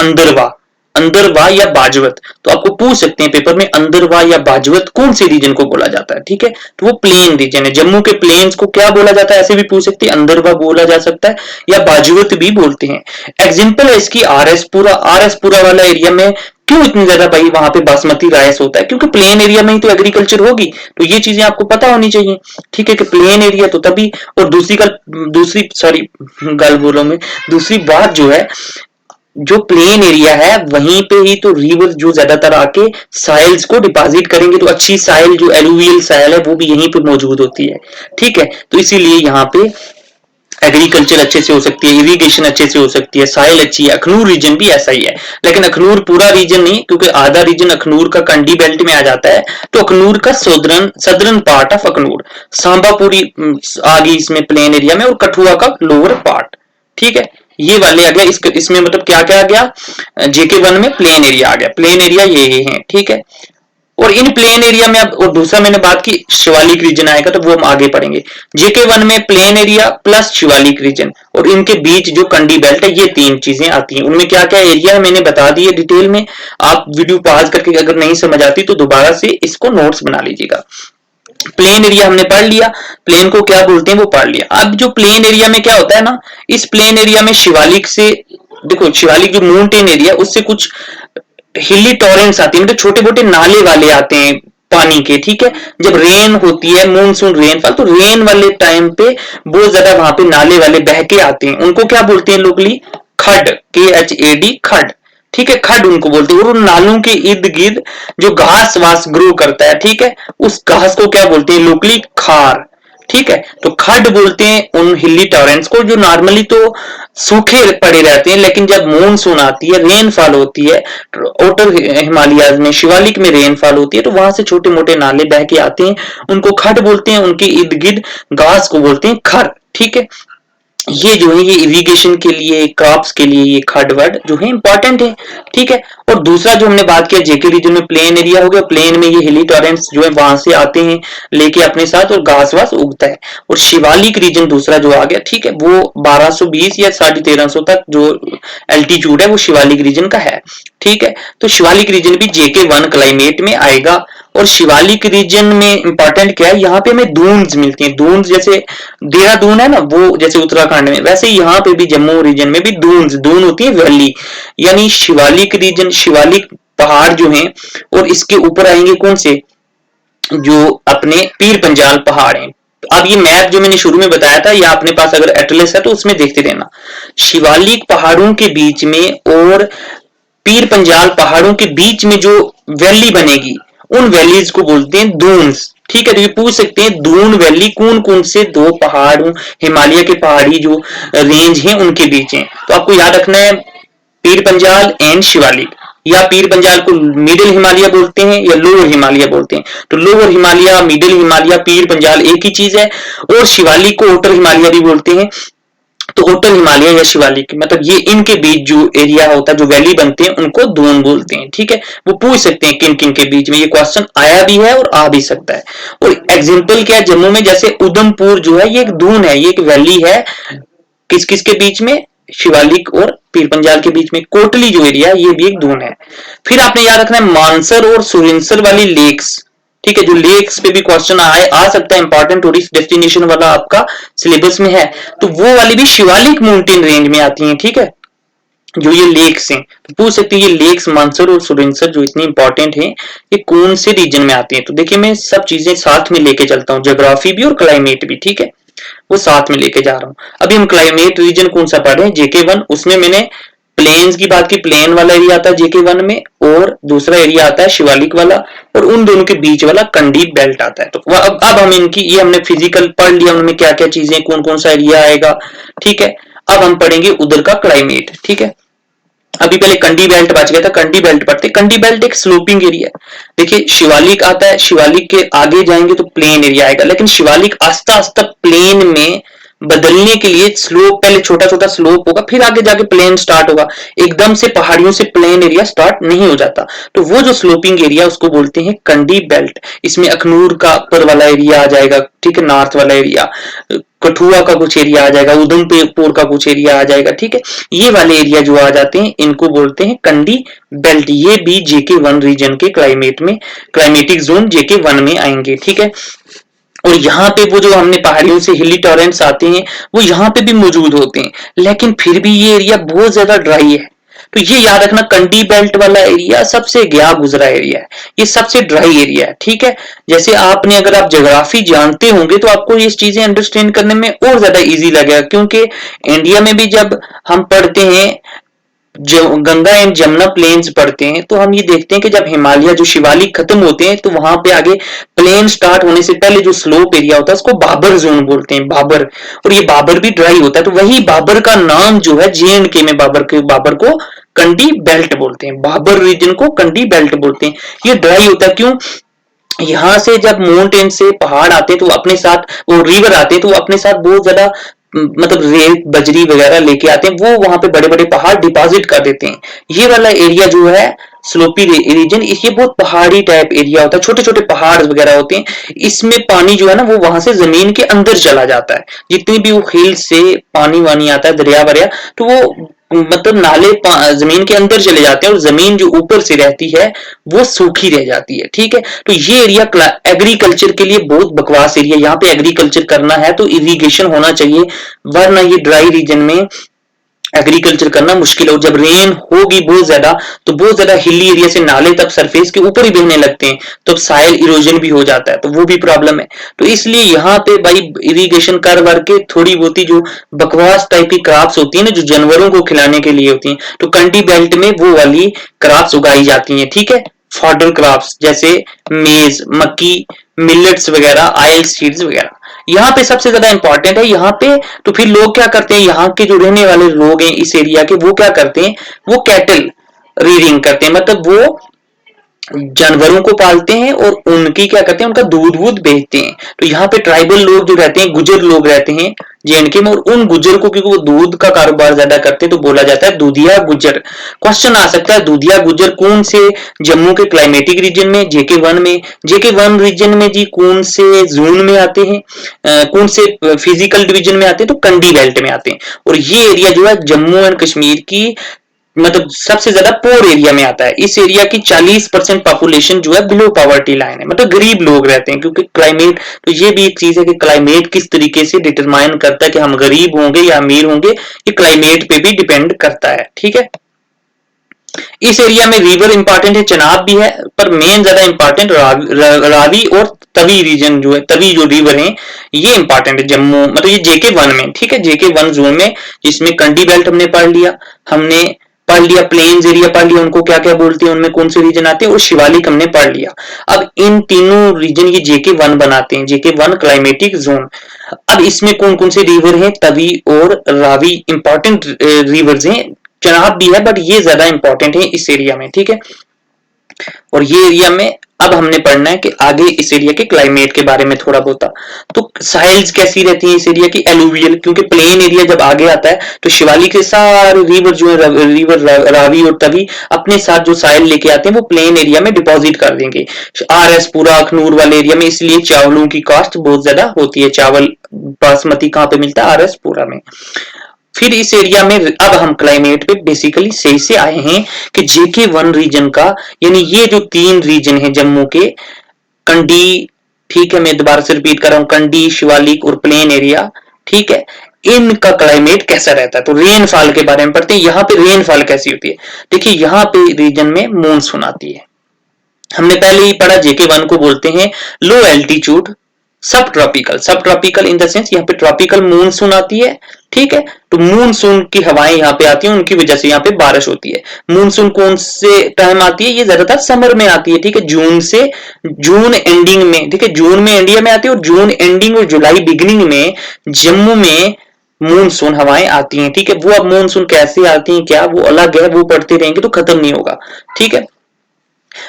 अंदरवा या बाजवत। तो आपको पूछ सकते हैं पेपर में, अंदरवा या बाजवत कौन से रीजन को बोला जाता है? ठीक है, तो वो प्लेन रीजन है। जम्मू के प्लेन्स को क्या बोला जाता है? ऐसे भी पूछ सकते हैं, अंदरवा बोला जा सकता है या बाजवत भी बोलते हैं। एग्जाम्पल है इसकी RS पुरा वाला एरिया में क्यों इतनी ज्यादा भाई वहां पे बासमती राइस होता है? क्योंकि प्लेन एरिया में ही तो एग्रीकल्चर होगी, तो ये चीजें आपको पता होनी चाहिए। ठीक है, कि प्लेन एरिया तो तभी। और दूसरी बात जो है, जो प्लेन एरिया है वहीं पे ही तो रिवर जो ज्यादातर आके साइल्स को डिपॉजिट करेंगे, तो अच्छी साइल जो एलुवियल साइल है वो भी यहीं पे मौजूद होती है। ठीक है, तो इसीलिए यहाँ पे एग्रीकल्चर अच्छे से हो सकती है, इरिगेशन अच्छे से हो सकती है, साइल अच्छी है। अखनूर रीजन भी ऐसा ही है, लेकिन अखनूर पूरा रीजन नहीं, क्योंकि आधा रीजन अखनूर का कंडी बेल्ट में आ जाता है, तो अखनूर का southern part of Akhnoor, Samba पूरी आ गई इसमें प्लेन एरिया में, और कठुआ का लोअर पार्ट। ठीक है, ये वाले आ गया। इसमें मतलब क्या क्या आ गया? JK1 में प्लेन एरिया आ गया, प्लेन एरिया ये है। ठीक है, और इन प्लेन एरिया में अब, और दूसरा मैंने बात की शिवालिक रीजन आएगा तो वो हम आगे पढ़ेंगे। जेके 1 में plain area plus Shivalik region और इनके बीच जो कंडी बेल्ट है, ये तीन चीजें आती हैं। उनमें क्या क्या एरिया है मैंने बता दी है डिटेल में। आप वीडियो पॉज करके अगर नहीं समझ आती तो दोबारा से इसको नोट्स बना लीजिएगा। प्लेन एरिया हमने पढ़ लिया, प्लेन को क्या बोलते हैं वो पढ़ लिया। अब जो प्लेन एरिया में क्या होता है ना, इस प्लेन एरिया में शिवालिक से, देखो शिवालिक जो माउंटेन एरिया उससे कुछ हिली टॉरेंट्स आती है, मतलब छोटे मोटे नाले वाले आते हैं पानी के, ठीक है। जब रेन होती है, मानसून रेनफॉल, तो रेन वाले टाइम पे बहुत ज्यादा वहां पे नाले वाले बह के आते हैं, उनको क्या बोलते हैं लोकली, खड, KHAD, खड, ठीक है, खड उनको बोलते हैं। और उन नालों के इर्द गिर्द जो घास वास ग्रो करता है, ठीक है, उस घास को क्या बोलते हैं लोकली, खार, ठीक है। तो खड बोलते हैं उन हिली टॉरेंट्स को जो नॉर्मली तो सूखे पड़े रहते हैं, लेकिन जब मानसून आती है, रेनफॉल होती है, आउटर हिमालयाज में, शिवालिक में रेनफॉल होती है, तो वहां से छोटे मोटे नाले बह के आते हैं, उनको खड बोलते हैं। उनके इर्द गिर्द घास को बोलते हैं खर, ठीक है। ये जो है ये इरिगेशन के लिए, क्रॉप्स के लिए ये खड वर्ड जो है इंपॉर्टेंट है, ठीक है। और दूसरा जो हमने बात किया जेके रीजन में प्लेन एरिया हो गया, प्लेन में ये हिली टॉरेंट्स जो है वहां से आते हैं लेके अपने साथ, और घास वास उगता है। और शिवालिक रीजन दूसरा जो आ गया, ठीक है, वो 1220 या 1350 तक जो एल्टीट्यूड है वो शिवालिक रीजन का है, ठीक है। तो शिवालिक रीजन भी JK1 क्लाइमेट में आएगा। और शिवालिक रीजन में इंपॉर्टेंट क्या है, यहाँ पे हमें दून्स मिलती हैं। दून्स जैसे देहरादून है ना, वो जैसे उत्तराखंड में, वैसे यहाँ पे भी जम्मू रीजन में भी दून होती है, वैली। यानी शिवालिक रीजन, शिवालिक पहाड़ जो हैं, और इसके ऊपर आएंगे कौन से, जो अपने पीर पंजाल पहाड़ हैं। अब ये मैप जो मैंने शुरू में बताया था, या अपने पास अगर एटलस है तो उसमें देखते रहना। शिवालिक पहाड़ों के बीच में और पीर पंजाल पहाड़ों के बीच में जो वैली बनेगी, उन वैलीज को बोलते हैं दून्स, ठीक है। तो ये पूछ सकते हैं दून वैली कौन कौन से दो पहाड़ों, हिमालय के पहाड़ी जो रेंज हैं उनके बीच है। तो आपको याद रखना है पीर पंजाल एंड शिवालिक, या पीर पंजाल को मिडिल हिमालय बोलते हैं या लोअर हिमालय बोलते हैं। तो लोअर हिमालय, मिडिल हिमालय, पीर पंजाल एक ही चीज है। और शिवालिक को आउटर हिमालय भी बोलते हैं। तो आउटर हिमालय या शिवालिक, मतलब ये इनके बीच जो एरिया होता है, जो वैली बनते हैं, उनको दून बोलते हैं, ठीक है। वो पूछ सकते हैं किन किन के बीच में, ये क्वेश्चन आया भी है और आ भी सकता है। और एग्जाम्पल क्या है, जम्मू में जैसे उधमपुर जो है ये एक दून है, ये एक वैली है, किस किस के बीच में, शिवालिक और पीर पंजाल के बीच में। कोटली जो एरिया है ये भी एक दून है। फिर आपने याद रखना है मानसर और सुरिंसर वाली लेक्स, ठीक है, जो लेक्स पे भी क्वेश्चन आ सकता है, इंपॉर्टेंट टूरिस्ट डेस्टिनेशन वाला आपका सिलेबस में है, तो वो वाली भी शिवालिक माउंटेन रेंज में आती हैं, ठीक है। जो ये लेक्स हैं, तो पूछ सकते हैं ये लेक्स मानसर और सुरिंसर जो इतनी इंपॉर्टेंट हैं, ये कौन से रीजन में आती हैं। तो देखिए मैं सब चीजें साथ में लेके चलता हूँ, ज्योग्राफी भी और क्लाइमेट भी, ठीक है, वो साथ में लेके जा रहा हूँ। अभी हम क्लाइमेट रीजन कौन सा पढ़ रहे हैं, JK1, उसमें मैंने प्लेन्स की बात की, प्लेन वाला एरिया आता है JK1 में, और दूसरा एरिया आता है शिवालिक वाला, और उन दोनों के बीच वाला कंडी बेल्ट आता है। तो अब हम इनकी, ये हमने फिजिकल पढ़ लिया, उनमें क्या क्या चीजें, कौन कौन सा एरिया आएगा, ठीक है। अब हम पढ़ेंगे उधर का क्लाइमेट, ठीक है। अभी पहले कंडी बेल्ट बच गया था, कंडी बेल्ट पढ़ते। कंडी बेल्ट एक स्लोपिंग एरिया है। देखिए शिवालिक आता है, शिवालिक के आगे जाएंगे तो प्लेन एरिया आएगा, लेकिन शिवालिक आस्ता आस्ता प्लेन में बदलने के लिए स्लोप, पहले छोटा छोटा स्लोप होगा, फिर आगे जाके प्लेन स्टार्ट होगा। एकदम से पहाड़ियों से प्लेन एरिया स्टार्ट नहीं हो जाता। तो वो जो स्लोपिंग एरिया उसको बोलते हैं कंडी बेल्ट। इसमें अखनूर का ऊपर वाला एरिया आ जाएगा, ठीक है, नॉर्थ वाला एरिया, कठुआ का कुछ एरिया आ जाएगा, उधमपुर का कुछ एरिया आ जाएगा, ठीक है। ये वाले एरिया जो आ जाते हैं इनको बोलते हैं कंडी बेल्ट। ये भी JK1 रीजन के क्लाइमेट में, क्लाइमेटिक जोन JK1 में आएंगे, ठीक है। और यहाँ पे वो जो हमने पहाड़ियों से हिली टॉरेंट्स आते हैं वो यहाँ पे भी मौजूद होते हैं, लेकिन फिर भी ये एरिया बहुत ज्यादा ड्राई है। तो ये याद रखना कंडी बेल्ट वाला एरिया सबसे गया गुजरा एरिया है, ये सबसे ड्राई एरिया है, ठीक है। जैसे आपने, अगर आप ज्योग्राफी जानते होंगे तो आपको ये चीजें अंडरस्टैंड करने में और ज्यादा इजी लगेगा, क्योंकि इंडिया में भी जब हम पढ़ते हैं जो गंगा एंड जमुना प्लेन्स पढ़ते हैं तो हम ये देखते हैं कि जब हिमालय जो शिवालिक खत्म होते हैं तो वहां पे आगे प्लेन स्टार्ट होने से पहले जो स्लोप एरिया होता है उसको बाबर जोन बोलते हैं, बाबर। और ये बाबर भी ड्राई होता है, तो वही बाबर का नाम जो है JNK में बाबर को कंडी बेल्ट बोलते हैं, बाबर रीजन को कंडी बेल्ट बोलते हैं। ये ड्राई होता है, क्यों, यहां से जब माउंटेन से पहाड़ आते हैं तो अपने साथ, वो रिवर आते हैं तो अपने साथ बहुत ज्यादा मतलब रेत बजरी वगैरह लेके आते हैं, वो वहां पे बड़े बड़े पहाड़ डिपॉजिट कर देते हैं। ये वाला एरिया जो है स्लोपी रीजन, ये बहुत पहाड़ी टाइप एरिया होता है, छोटे छोटे पहाड़ वगैरह होते हैं। इसमें पानी जो है ना वो वहां से जमीन के अंदर चला जाता है, जितनी भी वो हिल से पानी वानी आता है दरिया वरिया, तो वो मतलब नाले जमीन के अंदर चले जाते हैं और जमीन जो ऊपर से रहती है वो सूखी रह जाती है। ठीक है, तो ये एरिया एग्रीकल्चर के लिए बहुत बकवास एरिया। यहाँ पे एग्रीकल्चर करना है तो इरिगेशन होना चाहिए, वरना ये ड्राई रीजन में एग्रीकल्चर करना मुश्किल हो। जब रेन होगी बहुत ज्यादा तो बहुत ज्यादा हिली एरिया से नाले तब सरफेस के ऊपर ही बहने लगते हैं, तो साइल इरोजन भी हो जाता है, तो वो भी प्रॉब्लम है। तो इसलिए यहाँ पे भाई इरिगेशन कर वर के थोड़ी बहुत जो बकवास टाइप की क्रॉप्स होती है ना, जो जानवरों को खिलाने के लिए होती है, तो कंटी बेल्ट में वो वाली क्रॉप्स उगाई जाती है। ठीक है, फॉडर क्रॉप्स जैसे मेज, मक्की, मिलेट्स वगैरह, आयल सीड्स वगैरह यहाँ पे सबसे ज्यादा इंपॉर्टेंट है। यहाँ पे तो फिर लोग क्या करते हैं, यहाँ के जो रहने वाले लोग हैं इस एरिया के, वो क्या करते हैं, वो कैटल रीडिंग करते हैं, मतलब वो जानवरों को पालते हैं और उनकी क्या करते हैं, उनका दूध वूध बेचते हैं। तो यहाँ पे ट्राइबल लोग जो रहते हैं, गुजर लोग रहते हैं जेएनके में, और उन गुजर को क्योंकि वो दूध का कारोबार ज्यादा करते हैं तो बोला जाता है दूधिया गुजर। क्वेश्चन आ सकता है दूधिया गुजर कौन से जम्मू के क्लाइमेटिक रीजन में, JK1 में, JK1 रीजन में जी कौन से जोन में आते हैं, कौन से फिजिकल डिवीजन में आते हैं, तो कंडी बेल्ट में आते हैं। और ये एरिया जो है जम्मू एंड कश्मीर की मतलब सबसे ज्यादा पोर एरिया में आता है। इस एरिया की 40% पॉपुलेशन जो है बिलो पॉवर्टी लाइन है, मतलब गरीब लोग रहते हैं। क्योंकि क्लाइमेट, तो ये भी एक चीज है कि क्लाइमेट किस तरीके से डिटरमाइन करता है कि हम गरीब होंगे या अमीर होंगे, ये क्लाइमेट पे भी डिपेंड करता है। ठीक है, इस एरिया में रिवर इंपॉर्टेंट है, चनाब भी है, पर मेन ज्यादा इंपॉर्टेंट रावी और तवी रीजन जो है, तवी जो रिवर है ये इंपॉर्टेंट है जम्मू, मतलब ये JK1 में। ठीक है, JK1 जोन में, जिसमें कंडी बेल्ट हमने पढ़ लिया, हमने पढ़ लिया प्लेन्स एरिया पढ़ लिया, उनको क्या क्या बोलते हैं, उनमें कौन से रीजन आते हैं, और शिवालिक हमने पढ़ लिया। अब इन तीनों रीजन ये JK1 बनाते हैं, JK1 क्लाइमेटिक जोन। अब इसमें कौन कौन से रिवर हैं, तवी और रावी इंपॉर्टेंट रिवर्स हैं, चनाब भी है बट ये ज्यादा इंपॉर्टेंट है इस एरिया में। ठीक है, और ये एरिया में अब हमने पढ़ना है कि आगे इस एरिया के क्लाइमेट के बारे में थोड़ा बहुत। तो साइल्स कैसी रहती है इस एरिया की, एलुवियल, क्योंकि प्लेन एरिया जब आगे आता है तो शिवालिक के सारे रिवर जो है, रिवर रावी और तवी अपने साथ जो साइल लेके आते हैं वो प्लेन एरिया में डिपॉजिट कर देंगे। RS पूरा अखनूर वाले एरिया में, इसलिए चावलों की कॉस्ट बहुत ज्यादा होती है। चावल बासमती कहाँ पे मिलता है, RS पूरा में। फिर इस एरिया में अब हम क्लाइमेट पे बेसिकली सही से आए हैं कि JK1 रीजन का, यानी ये जो 3 रीजन है जम्मू के, कंडी, ठीक है मैं दोबारा से रिपीट कर रहा हूं, कंडी, शिवालिक और प्लेन एरिया, ठीक है, इनका क्लाइमेट कैसा रहता है। तो रेनफॉल के बारे में पढ़ते हैं, यहाँ पे रेनफॉल कैसी होती है। देखिए यहाँ पे रीजन में मानसून आती है, हमने पहले ही पढ़ा JK1 को बोलते हैं लो एल्टीट्यूड सब ट्रॉपिकल। सब ट्रॉपिकल इन द सेंस यहाँ पे ट्रॉपिकल मूनसून आती है। ठीक है, तो मूनसून की हवाएं यहाँ पे आती हैं, उनकी वजह से यहाँ पे बारिश होती है। मूनसून कौन से टाइम आती है, ये ज्यादातर समर में आती है। ठीक है, जून से जून एंडिंग में, ठीक है, जून में इंडिया में आती है और जून एंडिंग और जुलाई बिगिनिंग में जम्मू में मूनसून हवाएं आती हैं। ठीक है, वो अब मूनसून कैसे आती हैं क्या वो अलग है, वो पढ़ते रहेंगे तो खत्म नहीं होगा। ठीक है,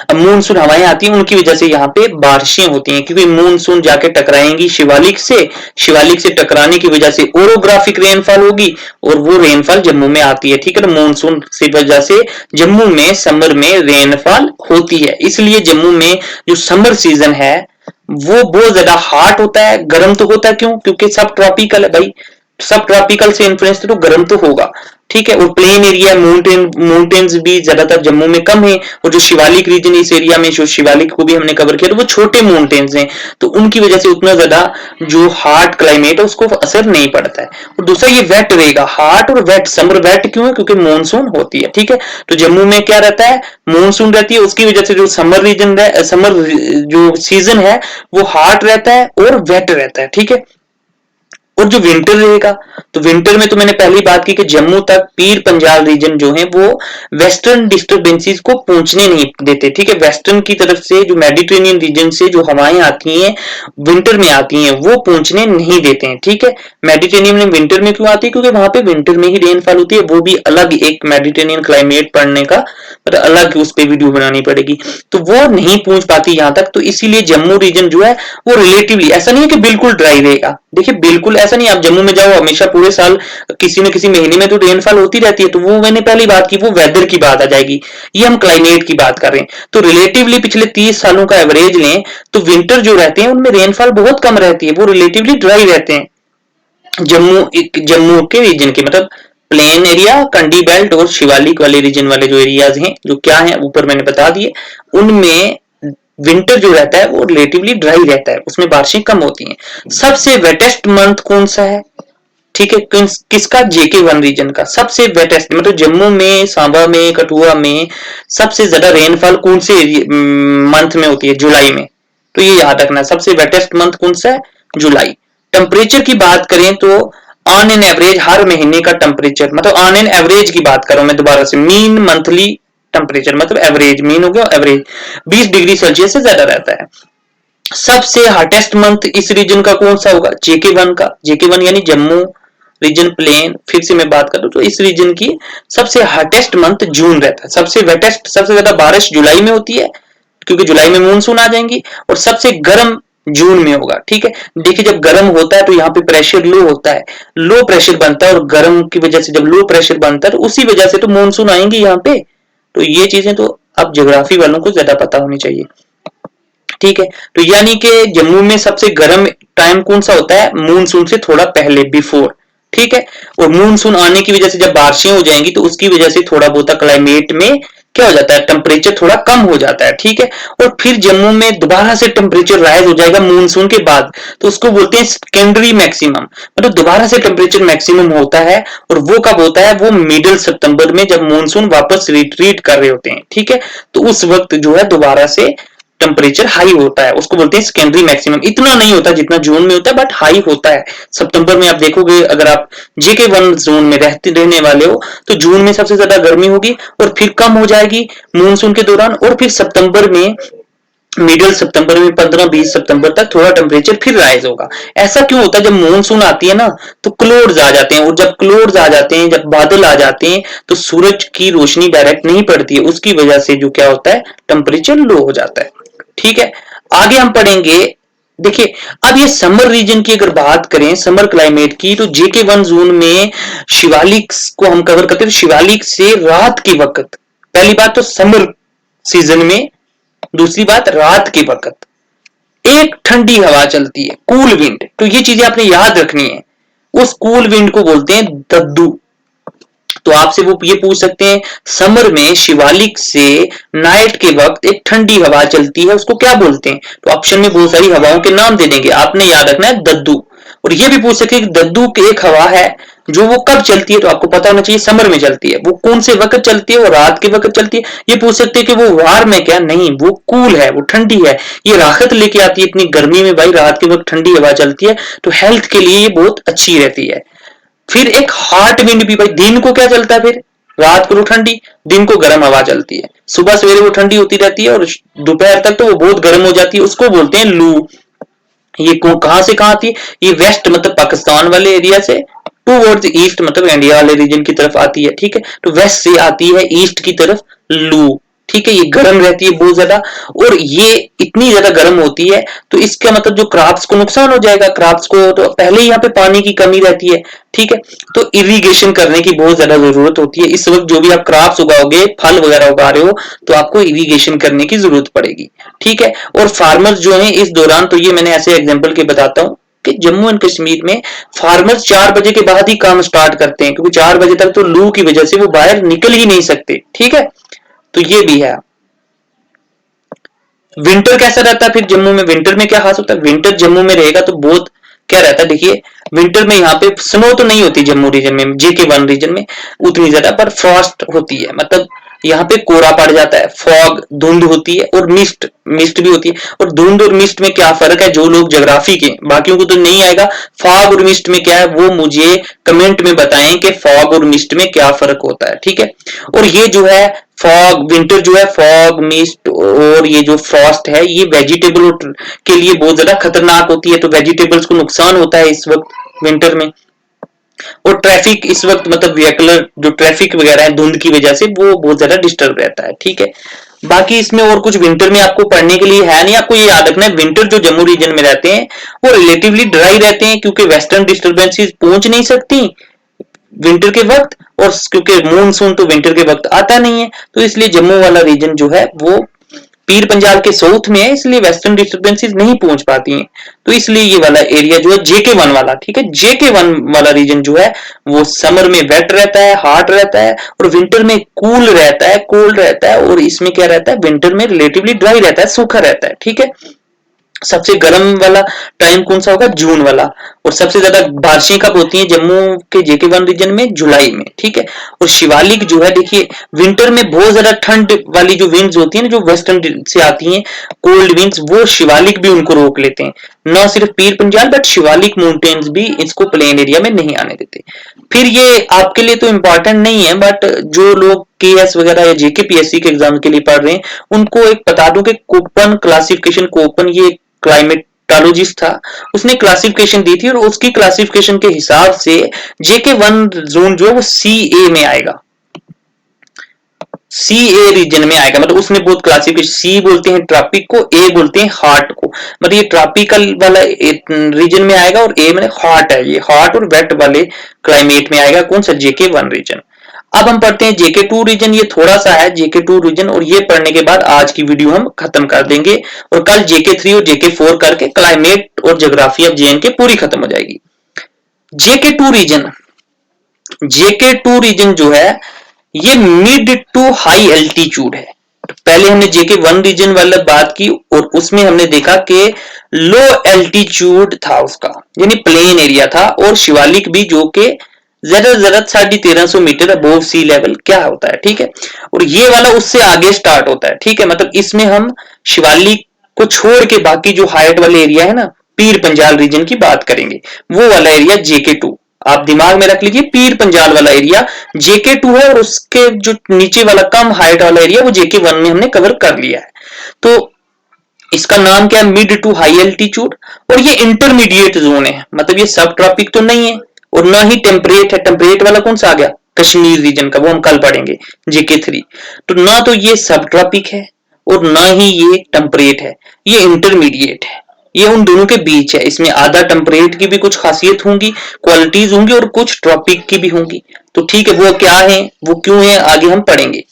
अब मूनसून हवाएं आती हैं, उनकी वजह से यहाँ पे बारिशें होती हैं, क्योंकि मूनसून जाके टकराएंगी शिवालिक से, शिवालिक से टकराने की वजह से ओरोग्राफिक रेनफॉल होगी और वो रेनफॉल जम्मू में आती है। ठीक है, तो मूनसून की वजह से जम्मू में समर में रेनफॉल होती है। इसलिए जम्मू में जो समर सीजन है वो बहुत ज्यादा हॉट होता है, गर्म तो होता है। क्यों? क्योंकि सब ट्रॉपिकल है भाई, सब ट्रॉपिकल से इन्फ्लुएंस तो गर्म तो होगा। ठीक है, और प्लेन एरिया, माउंटेन्स भी ज्यादातर जम्मू में कम है, और जो शिवालिक रीजन इस एरिया में, जो शिवालिक को भी हमने कवर किया, तो वो छोटे माउंटेन्स हैं, तो उनकी वजह से उतना ज्यादा जो हॉट क्लाइमेट है उसको असर नहीं पड़ता है। और दूसरा ये वेट रहेगा, हॉट और वेट। समर वेट क्यों है? क्योंकि मानसून होती है। ठीक है, तो जम्मू में क्या रहता है, मानसून रहती है, उसकी वजह से जो समर रीजन, समर जो सीजन है वो हॉट रहता है और वेट रहता है। ठीक है, और जो विंटर रहेगा, तो विंटर में तो मैंने पहली बात की कि जम्मू तक पीर पंजाल रीजन जो है वो वेस्टर्न डिस्टर्बेंसेस को पहुंचने नहीं देते। ठीक है, वेस्टर्न की तरफ से जो मेडिटेरेनियन रीजन से जो हवाएं आती हैं विंटर में आती हैं वो पहुंचने नहीं देते हैं। ठीक है, मेडिटेरेनियन में विंटर में क्यों आती है? क्योंकि वहां पे विंटर में ही रेनफॉल होती है। वो भी अलग एक मेडिटेरेनियन क्लाइमेट पढ़ने का, मतलब अलग उस पर वीडियो बनानी पड़ेगी, तो वो नहीं पहुंच पाती यहां तक। तो इसीलिए जम्मू रीजन जो है वो रिलेटिवली, ऐसा नहीं है कि बिल्कुल ड्राई रहेगा। देखिए बिल्कुल ऐसा नहीं, आप जम्मू में जाओ हमेशा पूरे साल किसी न किसी महीने में तो रेनफॉल होती रहती है, तो वो मैंने पहली बात की वो वेदर की बात आ जाएगी। ये हम क्लाइमेट की बात कर रहे हैं, तो रिलेटिवली पिछले 30 सालों का एवरेज लें तो विंटर जो रहते हैं उनमें रेनफॉल बहुत कम रहती है, वो रिलेटिवली ड्राई रहते हैं। जम्मू के रीजन के मतलब प्लेन एरिया, कंडी बेल्ट और शिवालिक वाले रीजन वाले जो एरियाज हैं, जो क्या है ऊपर मैंने बता दिए, उनमें विंटर जो रहता है वो रिलेटिवली ड्राई रहता है, उसमें बारिशें कम होती हैं। सबसे वेटेस्ट मंथ कौन सा है? ठीक है, किसका? JK1 रीजन का सबसे वेटेस्ट, मतलब जम्मू में, सांबा में, कठुआ में सबसे ज्यादा रेनफॉल कौन से मंथ में होती है? जुलाई में। तो ये याद रखना, सबसे वेटेस्ट मंथ कौन सा है? जुलाई। टेम्परेचर की बात करें तो ऑन एन एवरेज हर महीने का टेम्परेचर, मतलब ऑन एन एवरेज की बात करूं मैं दोबारा से, मीन मंथली टेम्परेचर मतलब एवरेज, मीन हो गया एवरेज, 20 डिग्री सेल्सियस से ज्यादा रहता है। सबसे हॉटेस्ट मंथ इस रीजन का कौन सा होगा? JK1 का। JK1 यानी जम्मू रीजन प्लेन, फिर से मैं बात करूं तो इस रीजन की सबसे हॉटेस्ट मंथ जून रहता है। सबसे वेटेस्ट, सबसे ज्यादा बारिश जुलाई में होती है क्योंकि जुलाई में मानसून आ जाएंगी, और सबसे गर्म जून में होगा। ठीक है, देखिए जब गर्म होता है तो यहाँ पे प्रेशर लो होता है, लो प्रेशर बनता है, और गर्म की वजह से जब लो प्रेशर बनता है तो उसी वजह से तो मानसून आएंगी यहाँ पे। तो ये चीजें तो अब ज्योग्राफी वालों को ज्यादा पता होनी चाहिए। ठीक है, तो यानी कि जम्मू में सबसे गर्म टाइम कौन सा होता है? मानसून से थोड़ा पहले, बिफोर। ठीक है, और मानसून आने की वजह से जब बारिशें हो जाएंगी तो उसकी वजह से थोड़ा बहुत क्लाइमेट में क्या हो जाता है? टेम्परेचर थोड़ा कम हो जाता है। ठीक है, और फिर जम्मू में दोबारा से टेम्परेचर राइज हो जाएगा मानसून के बाद, तो उसको बोलते हैं सेकेंडरी मैक्सिमम, मतलब दोबारा से टेम्परेचर मैक्सिमम होता है, और वो कब होता है? वो मिडिल सितंबर में, जब मानसून वापस रिट्रीट कर रहे होते हैं। ठीक है, तो उस वक्त जो है दोबारा से टेम्परेचर हाई होता है, उसको बोलते हैं सेकेंडरी मैक्सिमम। इतना नहीं होता जितना जून में होता है, बट हाई होता है। सितंबर में आप देखोगे, अगर आप JK1 जोन में रहने वाले हो तो जून में सबसे ज्यादा गर्मी होगी, और फिर कम हो जाएगी मानसून के दौरान, और फिर सितंबर में, मिडिल सितंबर में 15-20 सितंबर तक थोड़ा टेम्परेचर फिर राइज होगा। ऐसा क्यों होता है? जब मानसून आती है ना तो क्लोड्स आ जाते हैं, और जब क्लोड्स आ जाते हैं, जब बादल आ जाते हैं, तो सूरज की रोशनी डायरेक्ट नहीं पड़ती है, उसकी वजह से जो क्या होता है? टेम्परेचर लो हो जाता है। ठीक है, आगे हम पढ़ेंगे। देखिए, अब ये समर रीजन की अगर बात करें, समर क्लाइमेट की, तो JK1 जोन में शिवालिक को हम कवर करते हैं। शिवालिक से रात के वक्त, पहली बात तो समर सीजन में, दूसरी बात रात के वक्त एक ठंडी हवा चलती है, कूल विंड। तो ये चीजें आपने याद रखनी है। उस कूल विंड को बोलते हैं दद्दू। तो आपसे वो ये पूछ सकते हैं, समर में शिवालिक से नाइट के वक्त एक ठंडी हवा चलती है, उसको क्या बोलते हैं? तो ऑप्शन में बहुत सारी हवाओं के नाम दे देंगे, आपने याद रखना है दद्दू। और ये भी पूछ सकते हैं कि दद्दू की एक हवा है जो वो कब चलती है, तो आपको पता होना चाहिए समर में चलती है। वो कौन से वक्त चलती है? वो रात के वक्त चलती है। ये पूछ सकते हैं कि वो वार में क्या? नहीं, वो कूल है, वो ठंडी है, ये राहत लेके आती है इतनी गर्मी में। भाई रात के वक्त ठंडी हवा चलती है तो हेल्थ के लिए ये बहुत अच्छी रहती है। फिर एक हॉट विंड भी, भाई दिन को क्या चलता है? फिर रात को तो ठंडी, दिन को गर्म हवा चलती है। सुबह सवेरे वो ठंडी होती रहती है, और दोपहर तक तो वो बहुत गर्म हो जाती है, उसको बोलते हैं लू। ये कहां से कहां आती है? ये वेस्ट मतलब पाकिस्तान वाले एरिया से, टूवर्ड्स ईस्ट मतलब इंडिया वाले रीजन की तरफ आती है। ठीक है, तो वेस्ट से आती है ईस्ट की तरफ लू। ठीक है, ये गर्म रहती है बहुत ज्यादा, और ये इतनी ज्यादा गर्म होती है तो इसका मतलब जो क्रॉप्स को नुकसान हो जाएगा। क्रॉप्स को तो पहले ही यहाँ पे पानी की कमी रहती है। ठीक है, तो इरिगेशन करने की बहुत ज्यादा जरूरत होती है। इस वक्त जो भी आप क्रॉप्स उगाओगे, फल वगैरह उगा रहे हो, तो आपको इरिगेशन करने की जरूरत पड़ेगी। ठीक है, और फार्मर्स जो है इस दौरान, तो ये मैंने ऐसे एग्जाम्पल के बताता हूँ कि जम्मू एंड कश्मीर में फार्मर्स 4 बजे के बाद ही काम स्टार्ट करते हैं, क्योंकि 4 बजे तक तो लू की वजह से वो बाहर निकल ही नहीं सकते। ठीक है, तो ये भी है। विंटर कैसा रहता है फिर जम्मू में? विंटर में क्या खास होता है? विंटर जम्मू में रहेगा तो बहुत क्या रहता है, देखिए विंटर में यहाँ पे स्नो तो नहीं होती जम्मू रीजन में, JK1 रीजन में उतनी ज्यादा, पर फ्रॉस्ट होती है, मतलब यहाँ पे कोहरा पड़ जाता है, फॉग धुंध होती है, और मिस्ट मिस्ट भी होती है। और धुंध और मिस्ट में क्या फर्क है? जो लोग ज्योग्राफी के, बाकियों को तो नहीं आएगा, फॉग और मिस्ट में क्या है वो मुझे कमेंट में बताएं कि फॉग और मिस्ट में क्या फर्क होता है। ठीक है, और ये जो है फॉग, विंटर जो है, फॉग, मिस्ट और ये जो फ्रॉस्ट है, ये वेजिटेबल के लिए बहुत ज्यादा खतरनाक होती है, तो वेजिटेबल्स को नुकसान होता है इस वक्त विंटर में। और ट्रैफिक इस वक्त, मतलब व्हीकलर जो ट्रैफिक वगैरह है धुंध की वजह से वो बहुत ज्यादा डिस्टर्ब रहता है। ठीक है, बाकी इसमें और कुछ विंटर में आपको पढ़ने के लिए है नहीं। आपको ये याद रखना है विंटर जो जम्मू रीजन में रहते हैं वो रिलेटिवली ड्राई रहते हैं, क्योंकि वेस्टर्न डिस्टर्बेंसेस पहुंच नहीं सकती विंटर के वक्त, और क्योंकि मानसून तो विंटर के वक्त आता नहीं है, तो इसलिए जम्मू वाला रीजन जो है वो पीर पंजाल के साउथ में है, इसलिए वेस्टर्न डिस्टर्बेंसेस नहीं पहुंच पाती हैं। तो इसलिए ये वाला एरिया जो है JK1 वाला, ठीक है, JK1 वाला रीजन जो है वो समर में वेट रहता है, हॉट रहता है, और विंटर में कूल रहता है, कोल्ड रहता है, और इसमें क्या रहता है, विंटर में रिलेटिवली ड्राई रहता है, सूखा रहता है, ठीक है। सबसे गर्म वाला टाइम कौन सा होगा, जून वाला, और सबसे ज्यादा बारिशें कब होती हैं जम्मू के JK1 रीजन में, जुलाई में, ठीक है। और शिवालिक जो है देखिए विंटर में बहुत ज्यादा ठंड वाली जो विंड्स होती है ना, जो वेस्टर्न से आती हैं कोल्ड विंड्स, वो शिवालिक भी उनको रोक लेते हैं, न सिर्फ पीर पंजाल बट शिवालिक माउंटेन्स भी इसको प्लेन एरिया में नहीं आने देते। फिर ये आपके लिए तो इंपॉर्टेंट नहीं है, बट जो लोग KS वगैरह या JKPSC के एग्जाम के लिए पढ़ रहे हैं उनको एक बता दूं कि कोपन क्लासिफिकेशन, कोपन ये क्लाइमेटोलॉजिस्ट था, उसने क्लासिफिकेशन दी थी, और उसकी क्लासिफिकेशन के हिसाब से JK1 जोन जो है वो CA में आएगा, CA रीजन में आएगा। मतलब उसने बहुत क्लासिफिकेशन, C बोलते हैं ट्रॉपिक को, A बोलते हैं हॉट को, मतलब ये ट्रॉपिकल वाला रीजन में आएगा, और A में हॉट है, ये हॉट और वेट वाले क्लाइमेट में आएगा कौन सा, JK1 रीजन। अब हम पढ़ते हैं JK2 रीजन, ये थोड़ा सा है JK2 रीजन, और ये पढ़ने के बाद आज की वीडियो हम खत्म कर देंगे, और कल JK3 और JK4 करके क्लाइमेट और ज्योग्राफी ऑफ JNK पूरी खत्म हो जाएगी। JK2 रीजन, JK2 रीजन जो है ये मिड टू हाई एल्टीट्यूड है। पहले हमने JK1 रीजन वाला बात की, और उसमें हमने देखा कि लो एल्टीट्यूड था उसका, यानी प्लेन एरिया था, और शिवालिक भी जो कि ज्यादा से ज्यादा 1350 मीटर अबोव सी लेवल क्या होता है, ठीक है। और ये वाला उससे आगे स्टार्ट होता है, ठीक है, मतलब इसमें हम शिवालिक को छोड़ के बाकी जो हाइट वाले एरिया है ना, पीर पंजाल रीजन की बात करेंगे, वो वाला एरिया JK2 आप दिमाग में रख लीजिए। पीर पंजाल वाला एरिया JK2 है, और उसके जो नीचे वाला कम हाइट वाला एरिया वो JK1 में हमने कवर कर लिया है। तो इसका नाम क्या है, मिड टू हाई एल्टीट्यूड, और ये इंटरमीडिएट जोन है, मतलब ये सब ट्रॉपिक तो नहीं है और ना ही टेम्परेट है। टेम्परेट वाला कौन सा आ गया, कश्मीर रीजन का, वो हम कल पढ़ेंगे JK3। तो ना तो ये सब ट्रॉपिक है और ना ही ये टेम्परेट है, ये इंटरमीडिएट है, ये उन दोनों के बीच है। इसमें आधा टेम्परेट की भी कुछ खासियत होंगी, क्वालिटीज होंगी, और कुछ ट्रॉपिक की भी होंगी। तो ठीक है, वो क्या है, वो क्यों है, आगे हम पढ़ेंगे।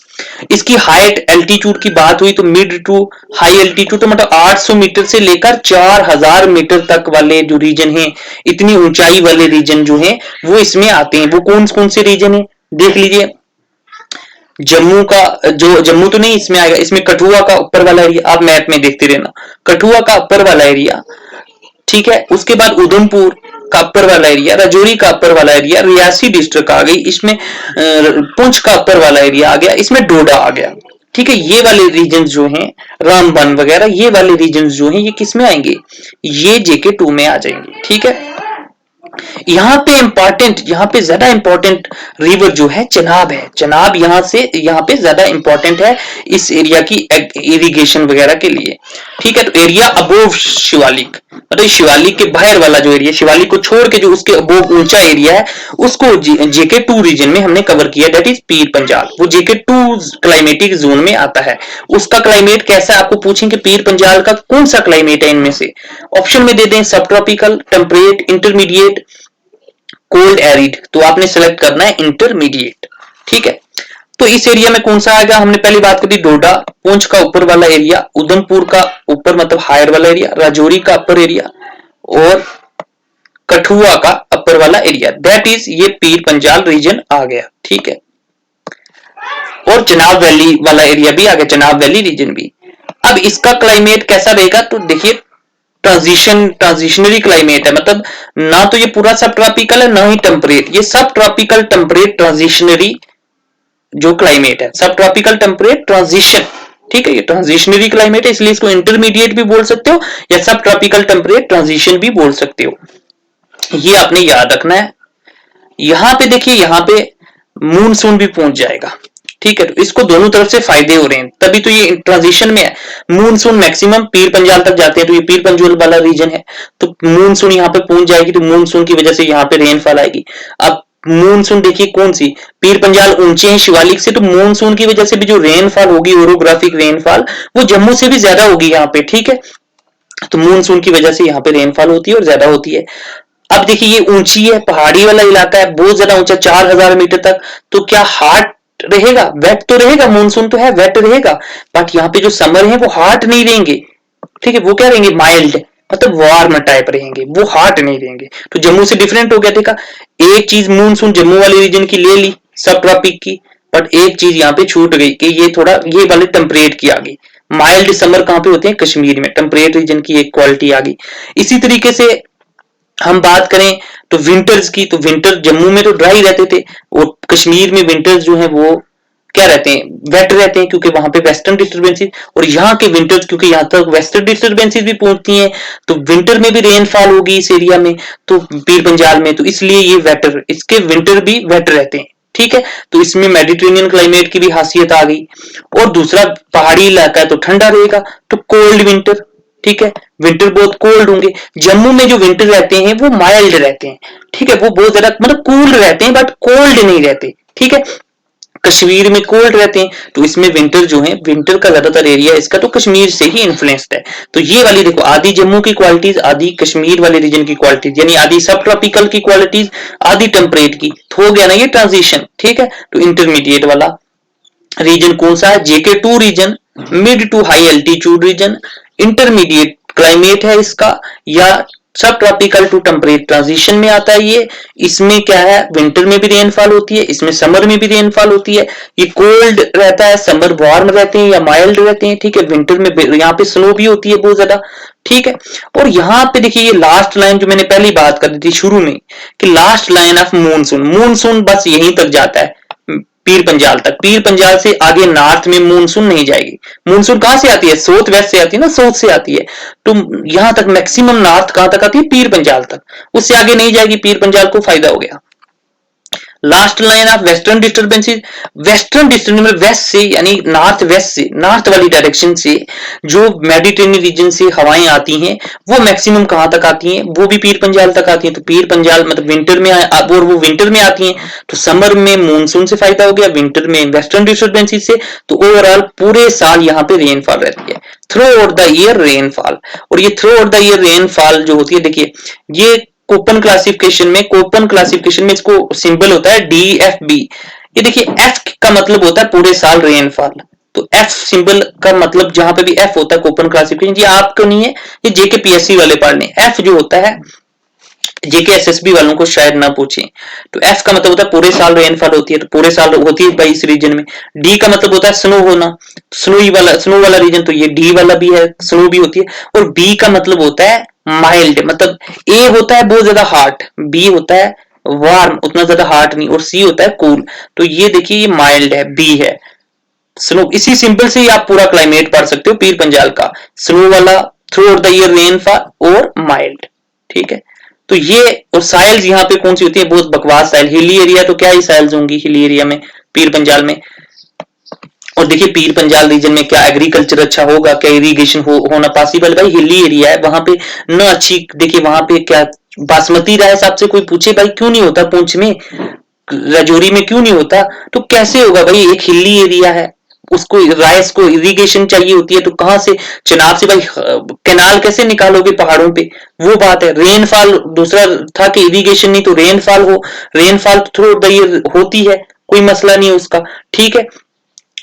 इसकी हाइट एल्टीट्यूड की बात हुई तो मिड टू हाई एल्टीट्यूड तो मतलब 800 मीटर से लेकर 4000 मीटर तक वाले जो रीजन हैं, इतनी ऊंचाई वाले रीजन जो हैं वो इसमें आते हैं। वो कौन कौन से रीजन है देख लीजिए। जम्मू का, जो जम्मू तो नहीं इसमें आएगा, इसमें कठुआ का ऊपर वाला एरिया, आप मैप में देखते रहना, कठुआ का ऊपर वाला एरिया, ठीक है। उसके बाद उधमपुर का अपर वाला एरिया, राजौरी का अपर वाला एरिया, रियासी डिस्ट्रिक्ट आ गई, इसमें पुंछ का अपर वाला एरिया आ गया, इसमें डोडा आ गया, ठीक है। ये वाले रीजन जो हैं, रामबन वगैरह, ये वाले रीजन जो हैं ये किस में आएंगे, ये JK2 में आ जाएंगे, ठीक है। यहाँ पे इंपॉर्टेंट, यहाँ पे ज्यादा इंपॉर्टेंट रिवर जो है चनाब है। चनाब यहाँ से यहाँ पे ज्यादा इंपॉर्टेंट है इस एरिया की इरिगेशन वगैरह के लिए, ठीक है। तो एरिया अबोव शिवालिक, मतलब शिवालिक के बाहर वाला जो एरिया, शिवालिक को छोड़ के जो उसके अबोव ऊंचा एरिया है उसको JK2 रीजन में हमने कवर किया, दैट इज पीर पंजाल। वो JK2 क्लाइमेटिक जोन में आता है। उसका क्लाइमेट कैसा है, आपको पूछेंगे पीर पंजाल का कौन सा क्लाइमेट है इनमें से, ऑप्शन में दे दें सब tropical, temperate, intermediate, cold arid, तो आपने सेलेक्ट करना है इंटरमीडिएट, ठीक है। तो इस एरिया में कौन सा आएगा, हमने पहली बात करी डोडा, पुंछ का ऊपर वाला एरिया, उधमपुर का ऊपर मतलब हायर वाला एरिया, राजौरी का अपर एरिया, और कठुआ का अपर वाला एरिया, दैट इज ये पीर पंजाल रीजन आ गया, ठीक है। और चनाब वैली वाला एरिया भी आ गया, चनाब वैली रीजन भी। अब इसका क्लाइमेट कैसा रहेगा, तो देखिए ट्रांजिशनरी क्लाइमेट है, मतलब ना तो ये पूरा सब ट्रॉपिकल है ना ही टेम्परेट, ये सब ट्रॉपिकल टेम्परेट ट्रांजिशनरी जो क्लाइमेट है, सब ट्रॉपिकल टेम्परेट ट्रांजिशन, ठीक है। ये ट्रांजिशनरी क्लाइमेट है, इसलिए इसको इंटरमीडिएट भी बोल सकते हो या सब ट्रॉपिकल टेम्परेट ट्रांजिशन भी बोल सकते हो, ये आपने याद रखना है। यहां पे देखिए, यहां पे मूनसून भी पहुंच जाएगा, ठीक है। तो इसको दोनों तरफ से फायदे हो रहे हैं, तभी तो ये ट्रांजिशन में है। मूनसून मैक्सिमम पीर पंजाल तक जाते हैं, तो ये पीर पंजाल वाला रीजन है, तो मूनसून यहाँ पे पहुंच जाएगी, तो मूनसून की वजह से यहाँ पे रेनफॉल आएगी। अब मूनसून देखिए कौन सी, पीर पंजाल ऊंचे हैं शिवालिक से, तो मूनसून की वजह से भी जो रेनफॉल होगी, ओरोग्राफिक रेनफॉल, वो जम्मू से भी ज्यादा होगी यहाँ पे, ठीक है। तो मूनसून की वजह से यहाँ पे रेनफॉल होती है और ज्यादा होती है। अब देखिए ये ऊंची है, पहाड़ी वाला इलाका है, बहुत ज्यादा ऊंचा, 4000 मीटर तक, तो क्या हार्ड रहेगा? वेट तो रहेगा, मानसून तो है, वेट रहेगा, बट यहाँ पे जो समर है वो हार्ड नहीं रहेंगे, ठीक है। वो क्या रहेंगे? माइल्ड, मतलब वार्म टाइप रहेंगे, वो हार्ड नहीं रहेंगे। तो जम्मू से डिफरेंट हो गया, देखा, एक चीज मानसून जम्मू वाले रीजन की ले ली, सब ट्रॉपिक की, बट एक चीज यहाँ पे छूट गई कि ये थोड़ा ये वाले टेम्परेट की आ गई। माइल्ड समर कहां पे होते हैं? कश्मीर में, टेम्परेट रीजन की एक क्वालिटी आ गई। इसी तरीके से हम बात करें तो विंटर्स की, तो विंटर जम्मू में तो ड्राई रहते थे, और कश्मीर में विंटर्स जो है वो क्या रहते हैं? वेट रहते हैं, क्योंकि वहां पे वेस्टर्न डिस्टर्बेंसेस, और यहाँ के विंटर्स क्योंकि यहाँ तक वेस्टर्न डिस्टर्बेंसेस भी पहुंचती हैं, तो विंटर में भी रेनफॉल होगी इस एरिया में, तो पीर पंजाल में, तो इसलिए ये वेटर, इसके विंटर भी वेट रहते हैं, ठीक है। तो इसमें मेडिटेरेनियन क्लाइमेट की भी खासियत आ गई। और दूसरा, पहाड़ी इलाका है तो ठंडा रहेगा, तो कोल्ड विंटर, ठीक है, विंटर बहुत कोल्ड होंगे। जम्मू में जो विंटर रहते हैं वो माइल्ड रहते हैं, ठीक है, वो बहुत ज्यादा मतलब कूल रहते हैं, बट कोल्ड नहीं रहते, ठीक है। कश्मीर में कोल्ड रहते हैं, तो इसमें विंटर जो है, विंटर का ज्यादातर एरिया इसका तो कश्मीर से ही इन्फ्लुएंस्ड है। तो ये वाली देखो, आधी जम्मू की क्वालिटीज, आधी कश्मीर वाले रीजन की क्वालिटीज, यानी आधी सब ट्रॉपिकल की क्वालिटीज, आधी टेम्परेट की, तो हो गया ना ये ट्रांजिशन, ठीक है। तो इंटरमीडिएट वाला रीजन कौन सा है? JK2 region, mid to high altitude region, intermediate climate है इसका, या सब ट्रॉपिकल टू टेम्परेट ट्रांजिशन में आता है ये। इसमें क्या है? विंटर में भी रेनफॉल होती है, इसमें समर में भी रेनफॉल होती है। ये कोल्ड रहता है, समर वार्म रहते हैं या माइल्ड रहते हैं, ठीक है। विंटर में यहाँ पे स्नो भी होती है बहुत ज्यादा, ठीक है। और यहाँ पे देखिए ये लास्ट लाइन जो मैंने पहली बात कर दी थी शुरू में, कि last line of monsoon, monsoon बस यहीं तक जाता है, पीर पंजाल तक। पीर पंजाल से आगे नॉर्थ में मूनसून नहीं जाएगी। मूनसून कहां से आती है? साउथ वेस्ट से आती है ना, साउथ से आती है, तो यहां तक मैक्सिमम नॉर्थ कहां तक आती है? पीर पंजाल तक, उससे आगे नहीं जाएगी। पीर पंजाल को फायदा हो गया। Last line of western disturbances, western disturbance west से, यानी नॉर्थ वेस्ट से, नॉर्थ वाली डायरेक्शन से जो मेडिटेरेनियन रीजन से हवाएं आती हैं, वो मैक्सिमम कहां तक आती हैं? वो भी पीर पंजाल तक आती हैं। तो पीर पंजाल मतलब विंटर में, और वो विंटर में आती हैं, तो समर में मूनसून से फायदा हो गया, विंटर में वेस्टर्न डिस्टर्बेंसेस से। तो ओवरऑल पूरे साल यहाँ पे रेनफॉल रहती है, through out the year rainfall. और ये through out the year rainfall जो होती है, देखिए ये कोपन क्लासिफिकेशन में, कोपन क्लासिफिकेशन में इसको सिंबल होता है DFB। ये देखिए F का मतलब होता है पूरे साल रेनफॉल, तो F सिंबल का मतलब जहां पे भी F होता है कोपन क्लासिफिकेशन, ये आपको नहीं है, ये JKPSC वाले पढ़ लें। F जो होता है, JKSSB वालों को शायद ना पूछे, तो F का मतलब होता है पूरे साल रेनफॉल होती है, तो पूरे साल होती है भाई इस रीजन में। D का मतलब होता है स्नो होना, स्नो वाला रीजन, तो ये D वाला भी है, स्नो भी होती है। और B का मतलब होता है माइल्ड, मतलब A होता है बहुत ज्यादा हॉट, B होता है वार्म, उतना ज्यादा हॉट नहीं, और C होता है कूल। तो ये देखिए ये माइल्ड है, B है स्नो। इसी सिंपल से ही आप पूरा क्लाइमेट पढ़ सकते हो पीर पंजाल का, स्नो वाला, through out the year rainfall और माइल्ड, ठीक है। तो ये, और साइल्स यहाँ पे कौन सी होती है? बहुत बकवास साइल, हिली एरिया, तो क्या ही साइल्स होंगी हिली एरिया में, पीर पंजाल में। और देखिए पीर पंजाल रीजन में क्या एग्रीकल्चर अच्छा होगा, क्या इरिगेशन होना पॉसिबल? भाई हिली एरिया है, वहां पे न अच्छी, देखिए वहां पे क्या बासमती राइस आपसे कोई पूछे भाई क्यों नहीं होता पुंछ में, राजौरी में क्यों नहीं होता, तो कैसे होगा भाई? एक हिली एरिया है, उसको राइस को इरिगेशन चाहिए होती है, तो कहां से? चनाब से भाई कैनाल कैसे निकालोगे पहाड़ों पे? वो बात है। रेनफॉल दूसरा था कि इरिगेशन नहीं तो रेनफॉल हो, रेनफॉल थ्रू द ईयर होती है, कोई मसला नहीं है उसका, ठीक है।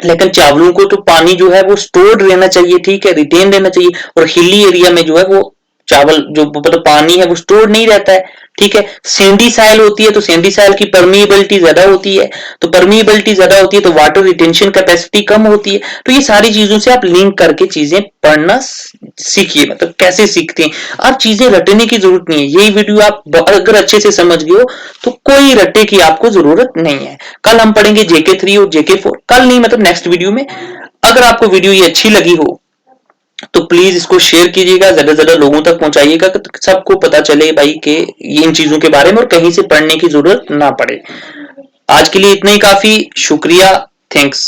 लेकिन चावलों को तो पानी जो है वो स्टोर्ड रहना चाहिए, ठीक है, रिटेन रहना चाहिए। और हिली एरिया में जो है वो चावल जो मतलब पानी है वो स्टोर नहीं रहता है, ठीक है। सैंडी साइल होती है, तो सैंडी साइल की परमिएबिलिटी ज्यादा होती है, तो परमिएबिलिटी ज्यादा होती है तो वाटर रिटेंशन कैपेसिटी कम होती है। तो ये सारी चीजों से आप लिंक करके चीजें पढ़ना सीखिए, मतलब कैसे सीखते हैं आप, चीजें रटने की जरूरत नहीं है। यही वीडियो आप अगर अच्छे से समझ गए हो तो कोई रट्टे की आपको जरूरत नहीं है। कल हम पढ़ेंगे JK3 और JK4, कल नहीं मतलब नेक्स्ट वीडियो में। अगर आपको वीडियो ये अच्छी लगी हो तो प्लीज इसको शेयर कीजिएगा, ज्यादा से ज्यादा लोगों तक पहुंचाइएगा, सबको पता चले भाई कि इन चीजों के बारे में, और कहीं से पढ़ने की जरूरत ना पड़े। आज के लिए इतना ही काफी, शुक्रिया, थैंक्स।